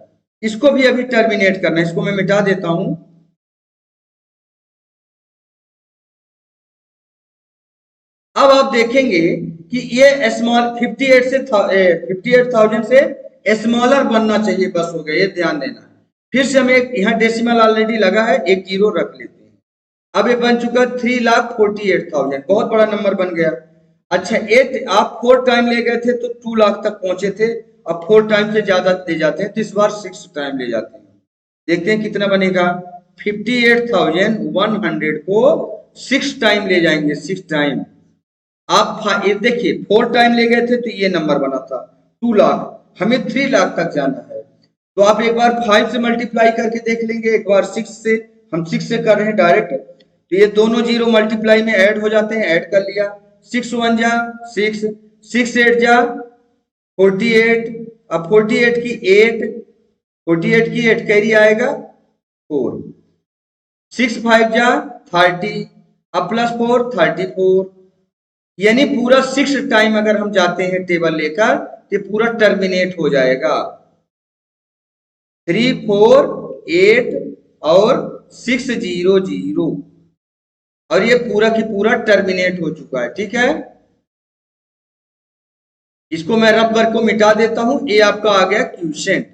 इसको भी अभी टर्मिनेट करना है, इसको मैं मिटा देता हूं। अब आप देखेंगे कि ये स्मॉल 58,000 से स्मॉलर बनना चाहिए, बस हो गया, ये ध्यान देना। फिर से हम एक यहाँ डेसिमल ऑलरेडी लगा है, एक जीरो रख लेते हैं। अब ये बन चुका 3,48,000, बहुत बड़ा नंबर बन गया। अच्छा, 8 आप 4 टाइम ले गए थे तो 2 लाख तक पहुंचे थे, अब 4 टाइम से ज्यादा ले जाते हैं तो इस बार 6 टाइम ले जाते हैं। देखते हैं कितना बनेगा। 58,100 को 6 टाइम ले जाएंगे, 6 टाइम। आप देखिए 4 टाइम ले गए थे तो ये नंबर बना था 2 लाख, हमें 3 लाख तक जाना है। तो आप एक बार 5 से मल्टीप्लाई करके देख लेंगे, एक बार 6 से, हम 6 से कर रहे हैं डायरेक्ट, तो ये दोनों जीरो मल्टीप्लाई में ऐड हो जाते हैं, ऐड कर लिया। 6 1 जा 6, 6 8 जा 48, अब 48 की 8, 48 की 8 कैरी आएगा 4, 6 5 जा 30, अब प्लस 4 34, यानी पूरा 6 टाइम अगर हम जाते हैं टेबल लेकर तो पूरा टर्मिनेट हो जाएगा। 3 4 8 और 6 0 0, और ये पूरा की पूरा टर्मिनेट हो चुका है, ठीक है। इसको मैं रफ वर्क को मिटा देता हूं, ये आपका आ गया क्वोशिएंट।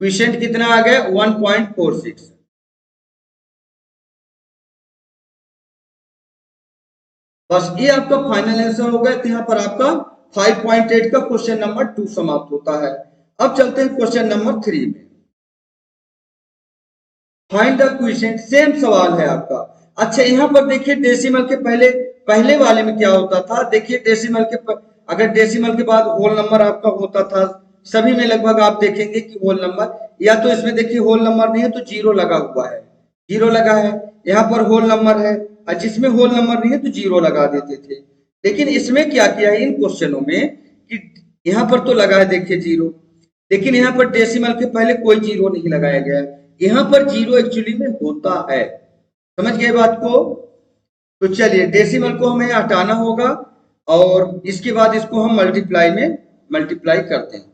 क्वोशिएंट कितना आ गया, 1.46। बस ये आपका फाइनल आंसर हो गया। तो यहाँ पर आपका 5.8 का क्वेश्चन नंबर 2 समाप्त होता है। अब चलते हैं क्वेश्चन नंबर 3 में। फाइंड द क्वोशिएंट, सेम सवाल है आपका। अच्छा, यहाँ पर देखिए डेसिमल के पहले वाले में क्या होता था, देखिए डेसिमल के अगर डेसिमल के बाद होल नंबर आपका होता था, सभी में लगभग आप देखेंगे कि होल नंबर, या तो इसमें देखिए होल नंबर नहीं है तो जीरो लगा हुआ है, जीरो लगा है। यहाँ पर होल नंबर है, और जिसमें होल नंबर नहीं है तो जीरो लगा देते थे। लेकिन इसमें क्या किया है इन क्वेश्चनों में कि यहाँ पर तो लगा है देखिए जीरो, लेकिन यहाँ पर डेसिमल के पहले कोई जीरो नहीं लगाया गया है। यहाँ पर जीरो एक्चुअली में होता है, समझ गए बात को। तो चलिए डेसिमल को हमें हटाना होगा और इसके बाद इसको हम मल्टीप्लाई में मल्टीप्लाई करते हैं।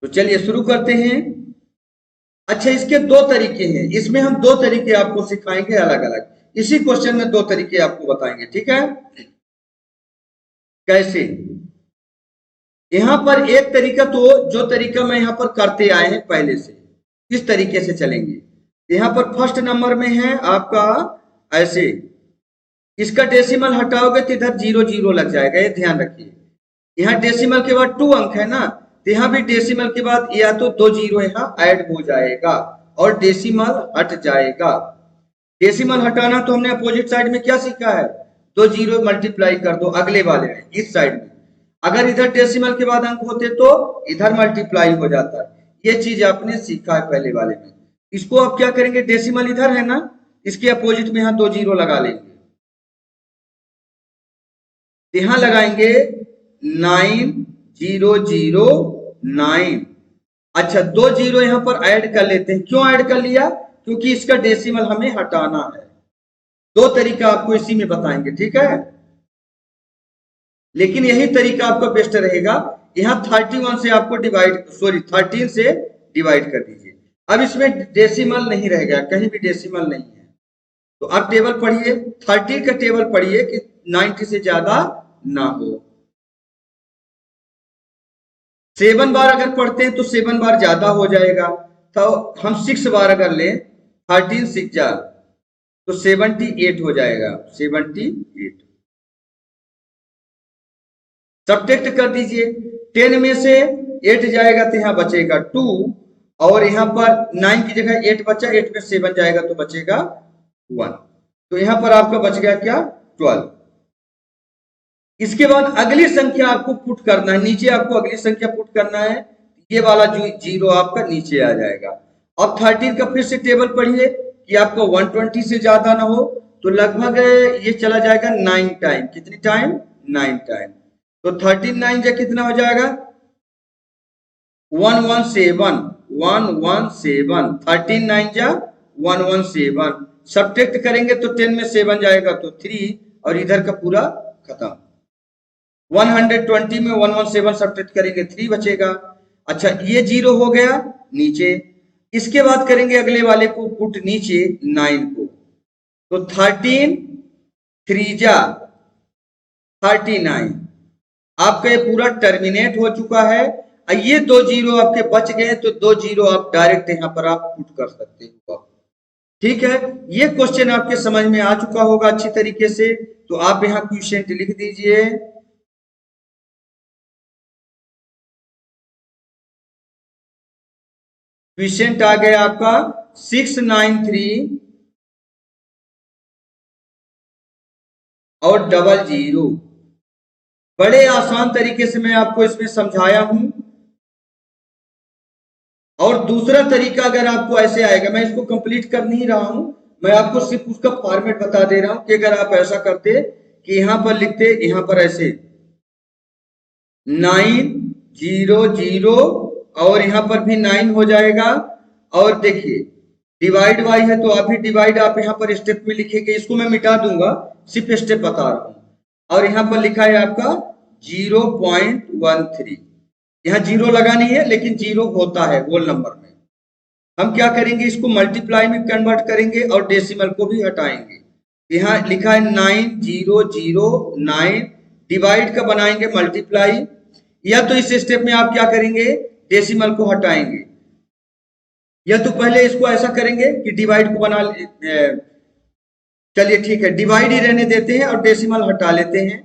तो चलिए शुरू करते हैं। अच्छा, इसके दो तरीके हैं, इसमें हम दो तरीके आपको सिखाएंगे अलग अलग, इसी क्वेश्चन में दो तरीके आपको बताएंगे, ठीक है। कैसे, यहां पर एक तरीका, तो जो तरीका मैं यहां पर करते आए हैं पहले से, इस तरीके से चलेंगे। यहाँ पर फर्स्ट नंबर में है आपका ऐसे, इसका डेसिमल हटाओगे तो इधर 0 0 लग जाएगा, ये ध्यान रखिए। यहाँ डेसिमल के बाद 2 अंक है ना, तो यहाँ भी डेसिमल के बाद या तो 2 0 यहाँ ऐड हो जाएगा और डेसिमल हट जाएगा। डेसिमल हटाना तो हमने अपोजिट साइड में क्या सीखा है, 2 0 मल्टीप्लाई कर दो अगले वाले में, इस साइड में। अगर इधर डेसिमल के बाद अंक होते तो इधर मल्टीप्लाई हो जाता है। ये चीज आपने सीखा है पहले वाले में। इसको आप क्या करेंगे, डेसिमल इधर है ना, इसके अपोजिट में यहाँ 2 0 लगा लेंगे, यहां लगाएंगे 9 0 0 9। अच्छा 2 0 यहां पर ऐड कर लेते हैं। क्यों ऐड कर लिया, क्योंकि इसका डेसिमल हमें हटाना है। दो तरीका आपको इसी में बताएंगे, ठीक है, लेकिन यही तरीका आपका बेस्ट रहेगा। यहां 31 से आपको डिवाइड, सॉरी 13 से डिवाइड कर दीजिए। अब इसमें डेसिमल नहीं रहेगा, कहीं भी डेसिमल नहीं है। तो आप टेबल पढ़िए, 13 का टेबल पढ़िए कि 90 से ज्यादा ना हो। 7 बार अगर पढ़ते हैं तो 7 बार ज्यादा हो जाएगा, तो हम 6 बार अगर लें, 13 6 जा तो 78 हो जाएगा, 78। सब्ट्रैक्ट कर दीजिए, 10 में से 8 जाएगा तो यहाँ बचेगा 2, और यहाँ पर 9 की जगह 8 बचा, 8 में 7 जाएगा तो बचेगा 1। तो यहाँ पर आपका बच गया क्या, 12। इसके बाद अगली संख्या आपको पुट करना है, नीचे आपको अगली संख्या पुट करना है, ये वाला जो 0 आपका नीचे आ जाएगा। अब 13 का फिर से टेबल पढ़िए कि आपको 120 से ज्यादा ना हो, तो लगभग ये चला जाएगा 9 टाइम। कितनी टाइम, 9 टाइम। तो 13 9 जा कितना हो जाएगा, 117, 117। 13 9 जा 117। सब्ट्रैक्ट करेंगे तो 10 में 7 जाएगा तो 3, और इधर का पूरा खत्म। 120 में 117 सब्ट्रैक्ट करेंगे 3 बचेगा। अच्छा ये 0 हो गया नीचे। इसके बाद करेंगे अगले वाले को पुट नीचे 9 को, तो 13 3 जा 39। आपका ये पूरा टर्मिनेट हो चुका है। ये 2 0 आपके बच गए, तो 2 0 आप डायरेक्ट यहाँ पर आप पुट कर सकते हो। ठीक है, ये क्वेश्चन आपके समझ में आ चुका होगा अच्छी तरीके से। तो आप यहाँ क्वेश्चन लिख दीजिए, क्वेश्चन आ गया आपका 693 और 00। बड़े आसान तरीके से मैं आपको इसमें समझाया हूं। और दूसरा तरीका अगर आपको ऐसे आएगा, मैं इसको कंप्लीट कर नहीं रहा हूं, मैं आपको सिर्फ उसका फॉर्मेट बता दे रहा हूं कि अगर आप ऐसा करते कि यहां पर लिखते, यहां पर ऐसे 9 0 0 और यहां पर भी 9 हो जाएगा। और देखिए डिवाइड बाई है, तो आप भी डिवाइड आप यहां पर स्टेप में लिखेंगे। इसको मैं मिटा दूंगा, सिर्फ स्टेप बता रहा हूं। और यहां पर लिखा है आपका 0.13। यहाँ 0 लगानी है, लेकिन 0 होता है होल नंबर में। हम क्या करेंगे, इसको मल्टीप्लाई में कन्वर्ट करेंगे और डेसिमल को भी हटाएंगे। यहाँ लिखा है 9 0 0 9, डिवाइड का बनाएंगे मल्टीप्लाई, या तो इस स्टेप में आप क्या करेंगे, डेसिमल को हटाएंगे, या तो पहले इसको ऐसा करेंगे कि डिवाइड को बना, चलिए ठीक है, डिवाइड ही रहने देते हैं और डेसिमल हटा लेते हैं।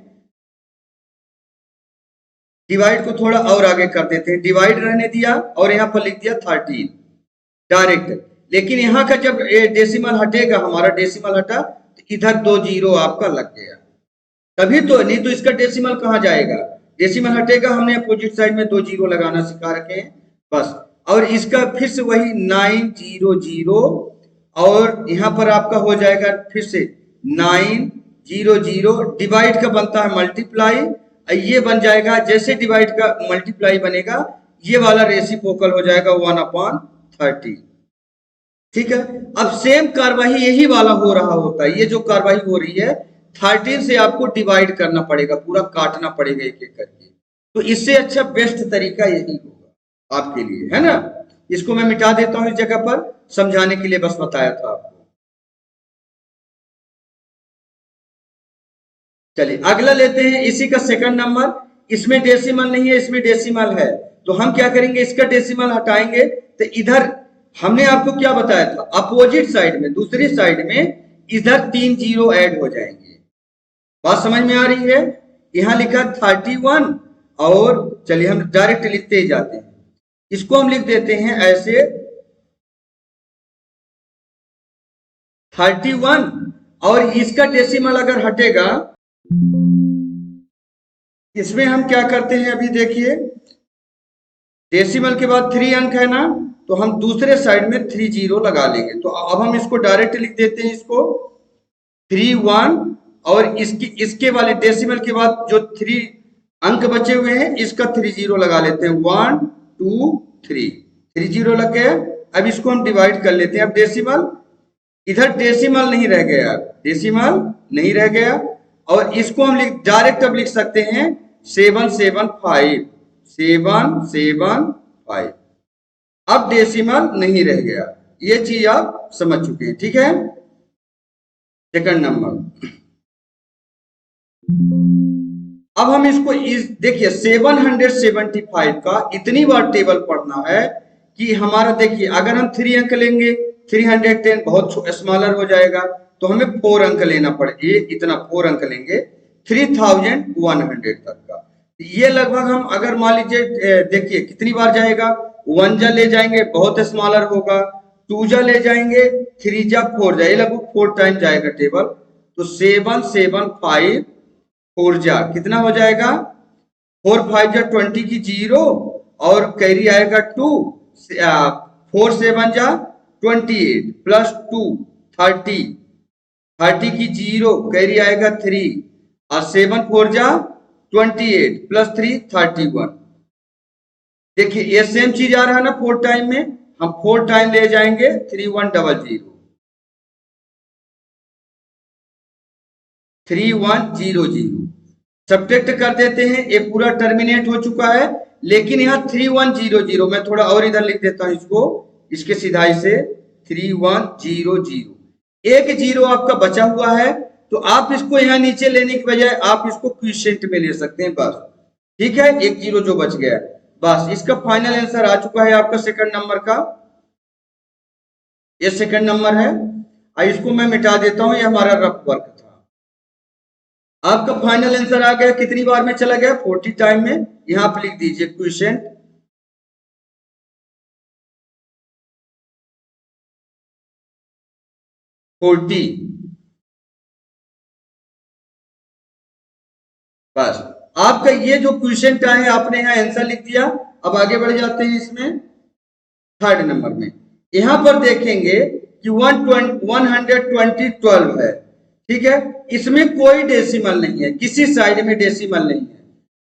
डिवाइड को थोड़ा और आगे कर देते हैं, डिवाइड रहने दिया और यहाँ पर लिख दिया 13 डायरेक्ट। लेकिन यहाँ का जब डेसिमल हटेगा, हमारा डेसिमल हटा, तो इधर 2 0 आपका लग गया, तभी तो, नहीं तो इसका डेसिमल कहाँ जाएगा, डेसिमल हटेगा। हमने अपोजिट साइड में 2 0 लगाना सिखा रखे हैं बस। और इसका फिर से वही 9 0 0, और यहाँ पर आपका हो जाएगा फिर से 9 0 0, डिवाइड का बनता है मल्टीप्लाई, ये बन जाएगा, जैसे डिवाइड का मल्टीप्लाई बनेगा ये वाला रेसिप्रोकल हो जाएगा 1/30। ठीक है, अब सेम कार्रवाई यही वाला हो रहा होता है। ये जो कार्रवाई हो रही है 13 से आपको डिवाइड करना पड़ेगा, पूरा काटना पड़ेगा एक एक करके। तो इससे अच्छा बेस्ट तरीका यही होगा आपके लिए, है ना। इसको मैं मिटा देता हूं इस जगह पर, समझाने के लिए बस बताया था आपको। चलिए अगला लेते हैं, इसी का सेकंड नंबर। इसमें डेसिमल नहीं है, इसमें डेसिमल है, तो हम क्या करेंगे, इसका डेसिमल हटाएंगे तो इधर हमने आपको क्या बताया था, अपोजिट साइड में, दूसरी साइड में इधर 3 जीरो ऐड हो जाएंगे। बात समझ में आ रही है? यहां लिखा 31 और चलिए हम डायरेक्ट लिखते ही जाते हैं। इसको हम लिख देते हैं ऐसे 31 और इसका डेसिमल अगर हटेगा, इसमें हम क्या करते हैं अभी देखिए, डेसिमल के बाद 3 अंक है ना, तो हम दूसरे साइड में 3 जीरो लगा लेंगे। तो अब हम इसको डायरेक्ट लिख देते हैं, इसको 31 और इसके वाले डेसिमल के बाद जो 3 अंक बचे हुए हैं इसका 3 जीरो लगा लेते हैं। 1 2 3 जीरो लग गया। अब इसको हम डिवाइड कर लेते हैं। अब डेसिमल, इधर डेसिमल नहीं रह गया, डेसिमल नहीं रह गया और इसको हम डायरेक्ट अब लिख सकते हैं 775, 775। अब डेसिमल नहीं रह गया, ये चीज आप समझ चुके हैं, ठीक है। सेकंड नंबर, अब हम इसको देखिए 775 का इतनी बार टेबल पढ़ना है कि हमारा देखिए अगर हम 3 अंक लेंगे 310 बहुत स्मॉलर हो जाएगा, तो हमें 4 अंक लेना पड़ेगा, इतना 4 अंक लेंगे 3100 तक का। ये लगभग हम अगर मान लीजिए देखिए कितनी बार जाएगा, 1 जा ले जाएंगे बहुत स्मॉलर होगा, 2 जा ले जाएंगे, 3 जा 4 जाए, लगभग 4 टाइम जाएगा टेबल। तो 775 4 जा कितना हो जाएगा, 4 5 जा 20 की 0 और कैरी आएगा 2, 4 7 जा 28 प्लस 2 30 की 0 कैरी आएगा 3 और 7 4 जा 28 प्लस 3 31। देखिए ये सेम चीज आ रहा है ना 4 टाइम में, हम 4 टाइम ले जाएंगे 3100 3100 सब्ट्रैक्ट कर देते हैं, ये पूरा टर्मिनेट हो चुका है। लेकिन यहाँ 3100 मैं थोड़ा और इधर लिख देता हूं इसको, इसके सिधाई से 3100 एक जीरो आपका बचा हुआ है, तो आप इसको यहाँ नीचे लेने के बजाय आप इसको क्विशेंट में ले सकते हैं बस, ठीक है। एक जीरो जो बच गया है बस, इसका फाइनल आंसर आ चुका है आपका सेकंड नंबर का, ये सेकंड नंबर है। और इसको मैं मिटा देता हूं, ये हमारा रफ वर्क था। आपका फाइनल आंसर आ गया, कितनी बार में चला गया, 40 टाइम में। यहां आप लिख दीजिए क्विशेंट 40, बस आपका ये जो क्वेश्चन है आपने यहाँ आंसर लिख दिया। अब आगे बढ़ जाते हैं इसमें थर्ड नंबर में। यहां पर देखेंगे कि 120 है, ठीक है। इसमें कोई डेसिमल नहीं है, किसी साइड में डेसिमल नहीं है।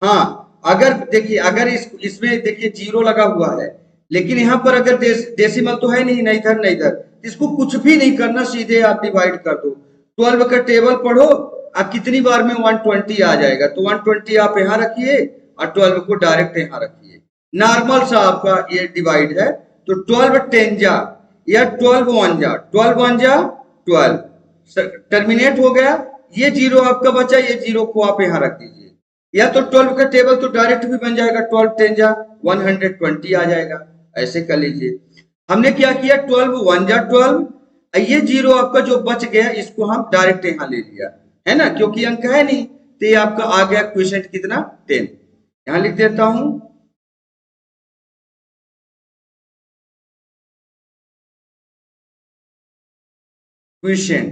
हाँ अगर देखिए, अगर इसमें देखिए जीरो लगा हुआ है, लेकिन यहाँ पर अगर डेसिमल तो है नहीं, ना इधर ना इधर, इसको कुछ भी नहीं करना, सीधे आप डिवाइड कर दो। 12 का टेबल पढ़ो, आप कितनी बार में 120 आ जाएगा, तो 120 आप यहाँ रखिए और 12 को डायरेक्ट यहाँ रखिए। नॉर्मल सा आपका ये डिवाइड है, तो 12 10 जा या 12 1 जा, 12 1 जा 12 टर्मिनेट हो गया। ये जीरो आपका बचा, ये जीरो को आप यहाँ रख दीजिए, या तो 12 का टेबल तो डायरेक्ट भी बन जाएगा, 12 10 जा 120 आ जाएगा, ऐसे कर लीजिए। हमने क्या किया, 12 1 जा 12, ये जीरो आपका जो बच गया इसको हम डायरेक्ट यहाँ ले लिया, है ना, क्योंकि अंक है नहीं, तो ये आपका आ गया क्वेश्चन कितना 10। यहां लिख देता हूं क्वेश्चन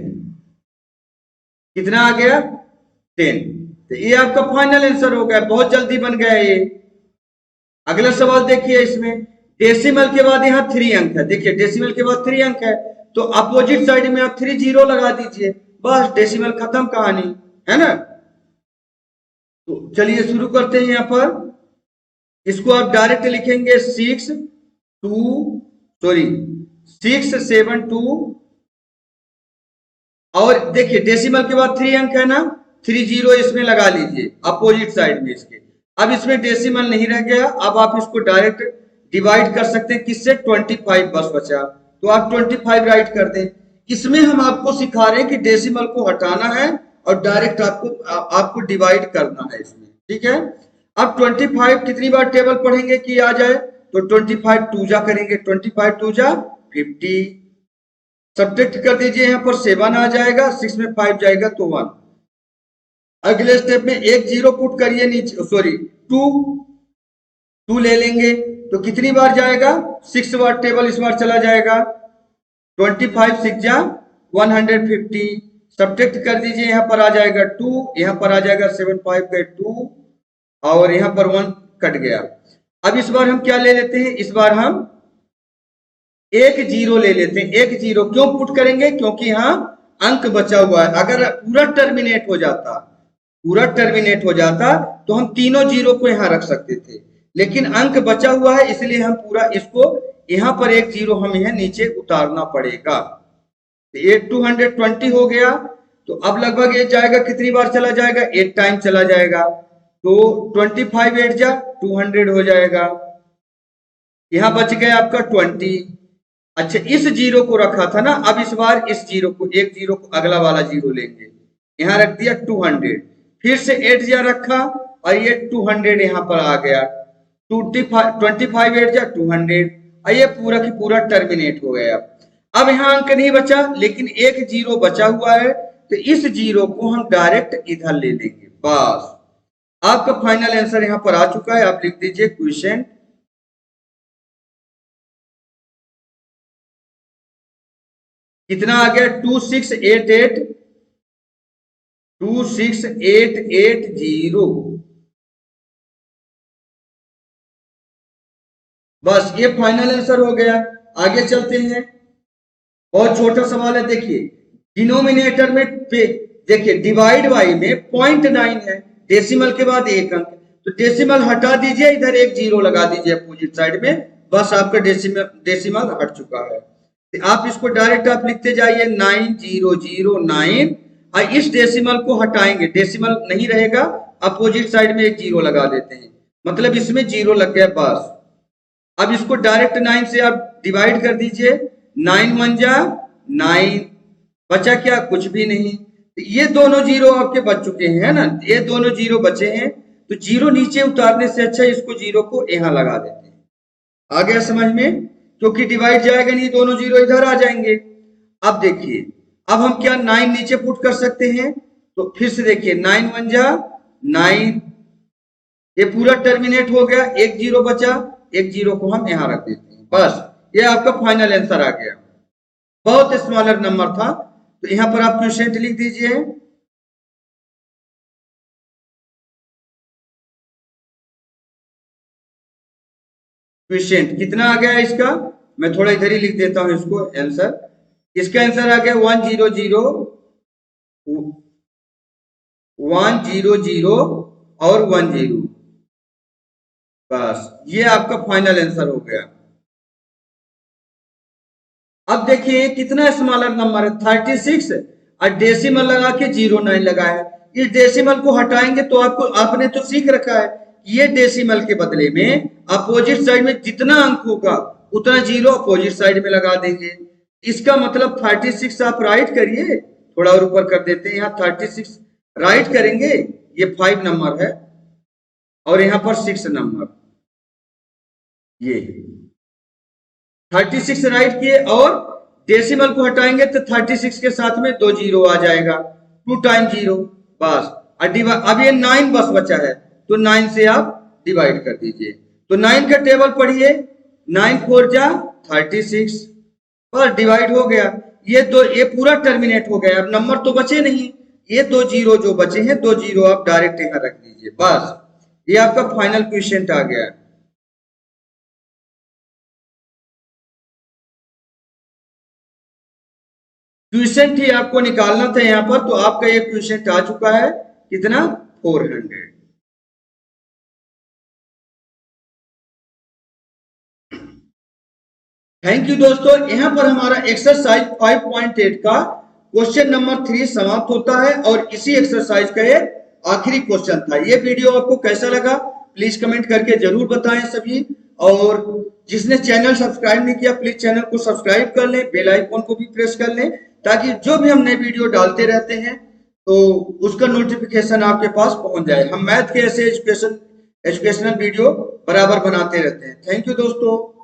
कितना आ गया 10। तो ये आपका फाइनल आंसर हो गया, बहुत जल्दी बन गया ये। अगला सवाल देखिए, इसमें डेसिमल के बाद यहाँ 3 अंक है, देखिए डेसिमल के बाद 3 अंक है, तो अपोजिट साइड में आप 3 जीरो लगा दीजिए, बस डेसिमल खत्म कहानी, है ना। तो चलिए शुरू करते हैं। यहाँ पर इसको आप डायरेक्ट लिखेंगे 6 7 2, और देखिए डेसिमल के बाद 3 अंक है ना, 3 जीरो इसमें लगा लीजिए अपोजिट साइड में इसके। अब इसमें डेसिमल नहीं रह गया, अब आप इसको डायरेक्ट डिवाइड कर सकते हैं, किससे, 25 बस बचा, तो आप 25 राइट कर दें। इसमें हम आपको सिखा रहे हैं कि डेसिमल को हटाना है और डायरेक्ट आपको डिवाइड करना है इसमें, ठीक है। अब 25 कितनी बार टेबल पढ़ेंगे कि आ जाए, तो 25 2 जा करेंगे, 25 2 जा 50, सब्ट्रैक्ट कर दीजिए, यहाँ पर 7 आ जाएगा, 6 में 5 जाएगा तो 1। अगले स्टेप में एक 0 पुट करिए नीचे, सॉरी 2 ले लेंगे तो कितनी बार जाएगा, 6 बार टेबल इस बार चला जाएगा। 25 6 जा 150, सब्ट्रैक्ट कर दीजिए, यहाँ पर आ जाएगा 2, यहाँ पर आ जाएगा 7 5 का 2 और यहाँ पर 1 कट गया। अब इस बार हम क्या ले लेते हैं, इस बार हम एक 0 ले लेते हैं। एक 0 क्यों पुट करेंगे, क्योंकि यहाँ अंक बचा हुआ है। अगर पूरा टर्मिनेट हो जाता तो हम तीनों 0 को यहाँ रख सकते थे, लेकिन अंक बचा हुआ है इसलिए हम पूरा इसको यहाँ पर एक 0 हमें यहाँ नीचे उतारना पड़ेगा। ये 220 हो गया, तो अब लगभग ये जाएगा, कितनी बार चला जाएगा, 8 टाइम चला जाएगा। तो 25 8 जा 200 हो जाएगा। यहाँ बच गया आपका 20। अच्छा, इस 0 को रखा था ना, अब इस बार इस 0 को, एक 0 को अगला वाला 0 लेंगे, यहाँ रख दिया 200, फिर से 8 जा रखा और ये 200 यहाँ पर आ गया। 25 8 जा 200 और ये पूरा की पूरा टर्मिनेट हो गया। अब यहाँ अंक नहीं बचा, लेकिन एक 0 बचा हुआ है, तो इस 0 को हम डायरेक्ट इधर ले लेंगे। बस आपका फाइनल आंसर यहाँ पर आ चुका है। आप लिख दीजिए क्वेश्चन। कितना आ गया, 26880। बस ये फाइनल आंसर हो गया। आगे चलते हैं, बहुत छोटा सवाल है। देखिए डिनोमिनेटर में देखिए डिवाइड बाई में 0.9 है, डेसिमल के बाद एक अंक, तो डेसिमल हटा दीजिए, इधर एक 0 लगा दीजिए अपोजिट साइड में, बस आपका डेसिमल हट चुका है। तो आप इसको डायरेक्ट आप लिखते जाइए 9009 और इस डेसिमल को हटाएंगे, डेसिमल नहीं रहेगा, अपोजिट साइड में एक 0 लगा देते हैं, मतलब इसमें 0 लग गया। बस अब इसको डायरेक्ट 9 से आप डिवाइड कर दीजिए, 9 1 जा 9, बचा क्या, कुछ भी नहीं। तो ये दोनों 0 आपके बच चुके हैं ना, ये दोनों 0 बचे हैं, तो 0 नीचे उतारने से अच्छा इसको 0 को यहाँ लगा देते हैं। आ गया समझ में, क्योंकि डिवाइड जाएगा नहीं, दोनों 0 इधर आ जाएंगे। अब देखिए, अब हम क्या 9 नीचे पुट कर सकते हैं, तो फिर से देखिए 9 1 जा 9, ये पूरा टर्मिनेट हो गया, एक 0 बचा, एक 0 को हम यहाँ रख देते हैं। बस ये आपका फाइनल आंसर आ गया। बहुत स्मॉलर नंबर था, तो यहाँ पर आप क्वेश्चन लिख दीजिए। क्वेश्चन कितना आ गया इसका, मैं थोड़ा इधर ही लिख देता हूं इसको आंसर। इसका आंसर आ गया 100 और 10। बस ये आपका फाइनल आंसर हो गया। अब देखिए कितना स्मॉलर नंबर है, 36 और डेसिमल लगा के 09 लगा है। इस डेसिमल को हटाएंगे तो आपने तो सीख रखा है, ये डेसिमल के बदले में अपोजिट साइड में जितना अंक होगा उतना 0 अपोजिट साइड में लगा देंगे। इसका मतलब 36 आप राइट करिए, थोड़ा और ऊपर कर देते हैं, यहाँ 36 राइट करेंगे, ये 5 नंबर है और यहाँ पर 6 नंबर, ये 36 राइट किए और डेसिमल को हटाएंगे तो 36 के साथ में 2 0 आ जाएगा, 2 टाइम 0। बस अब ये 9 बस बचा है, तो 9 से आप डिवाइड कर दीजिए। तो 9 का टेबल पढ़िए, 9 4 जा 36, बस डिवाइड हो गया। ये पूरा टर्मिनेट हो गया, अब नंबर तो बचे नहीं, ये 2 0 जो बचे हैं, 2 0 आप डायरेक्ट यहाँ रख दीजिए। बस ये आपका फाइनल क्वेश्चन आ गया। क्वेश्चन ही आपको निकालना था यहाँ पर, तो आपका ये क्वेश्चन आ चुका है, कितना 400। थैंक यू दोस्तों, यहाँ पर हमारा एक्सरसाइज 5.8 का क्वेश्चन नंबर 3 समाप्त होता है और इसी एक्सरसाइज का ये आखिरी क्वेश्चन था। ये वीडियो आपको कैसा लगा प्लीज कमेंट करके जरूर बताएं सभी, और जिसने चैनल सब्सक्राइब नहीं किया प्लीज चैनल को सब्सक्राइब कर लें, बेल आइकन को भी प्रेस कर लें, ताकि जो भी हम नए वीडियो डालते रहते हैं तो उसका नोटिफिकेशन आपके पास पहुंच जाए। हम मैथ के ऐसे एजुकेशनल वीडियो बराबर बनाते रहते हैं। थैंक यू दोस्तों।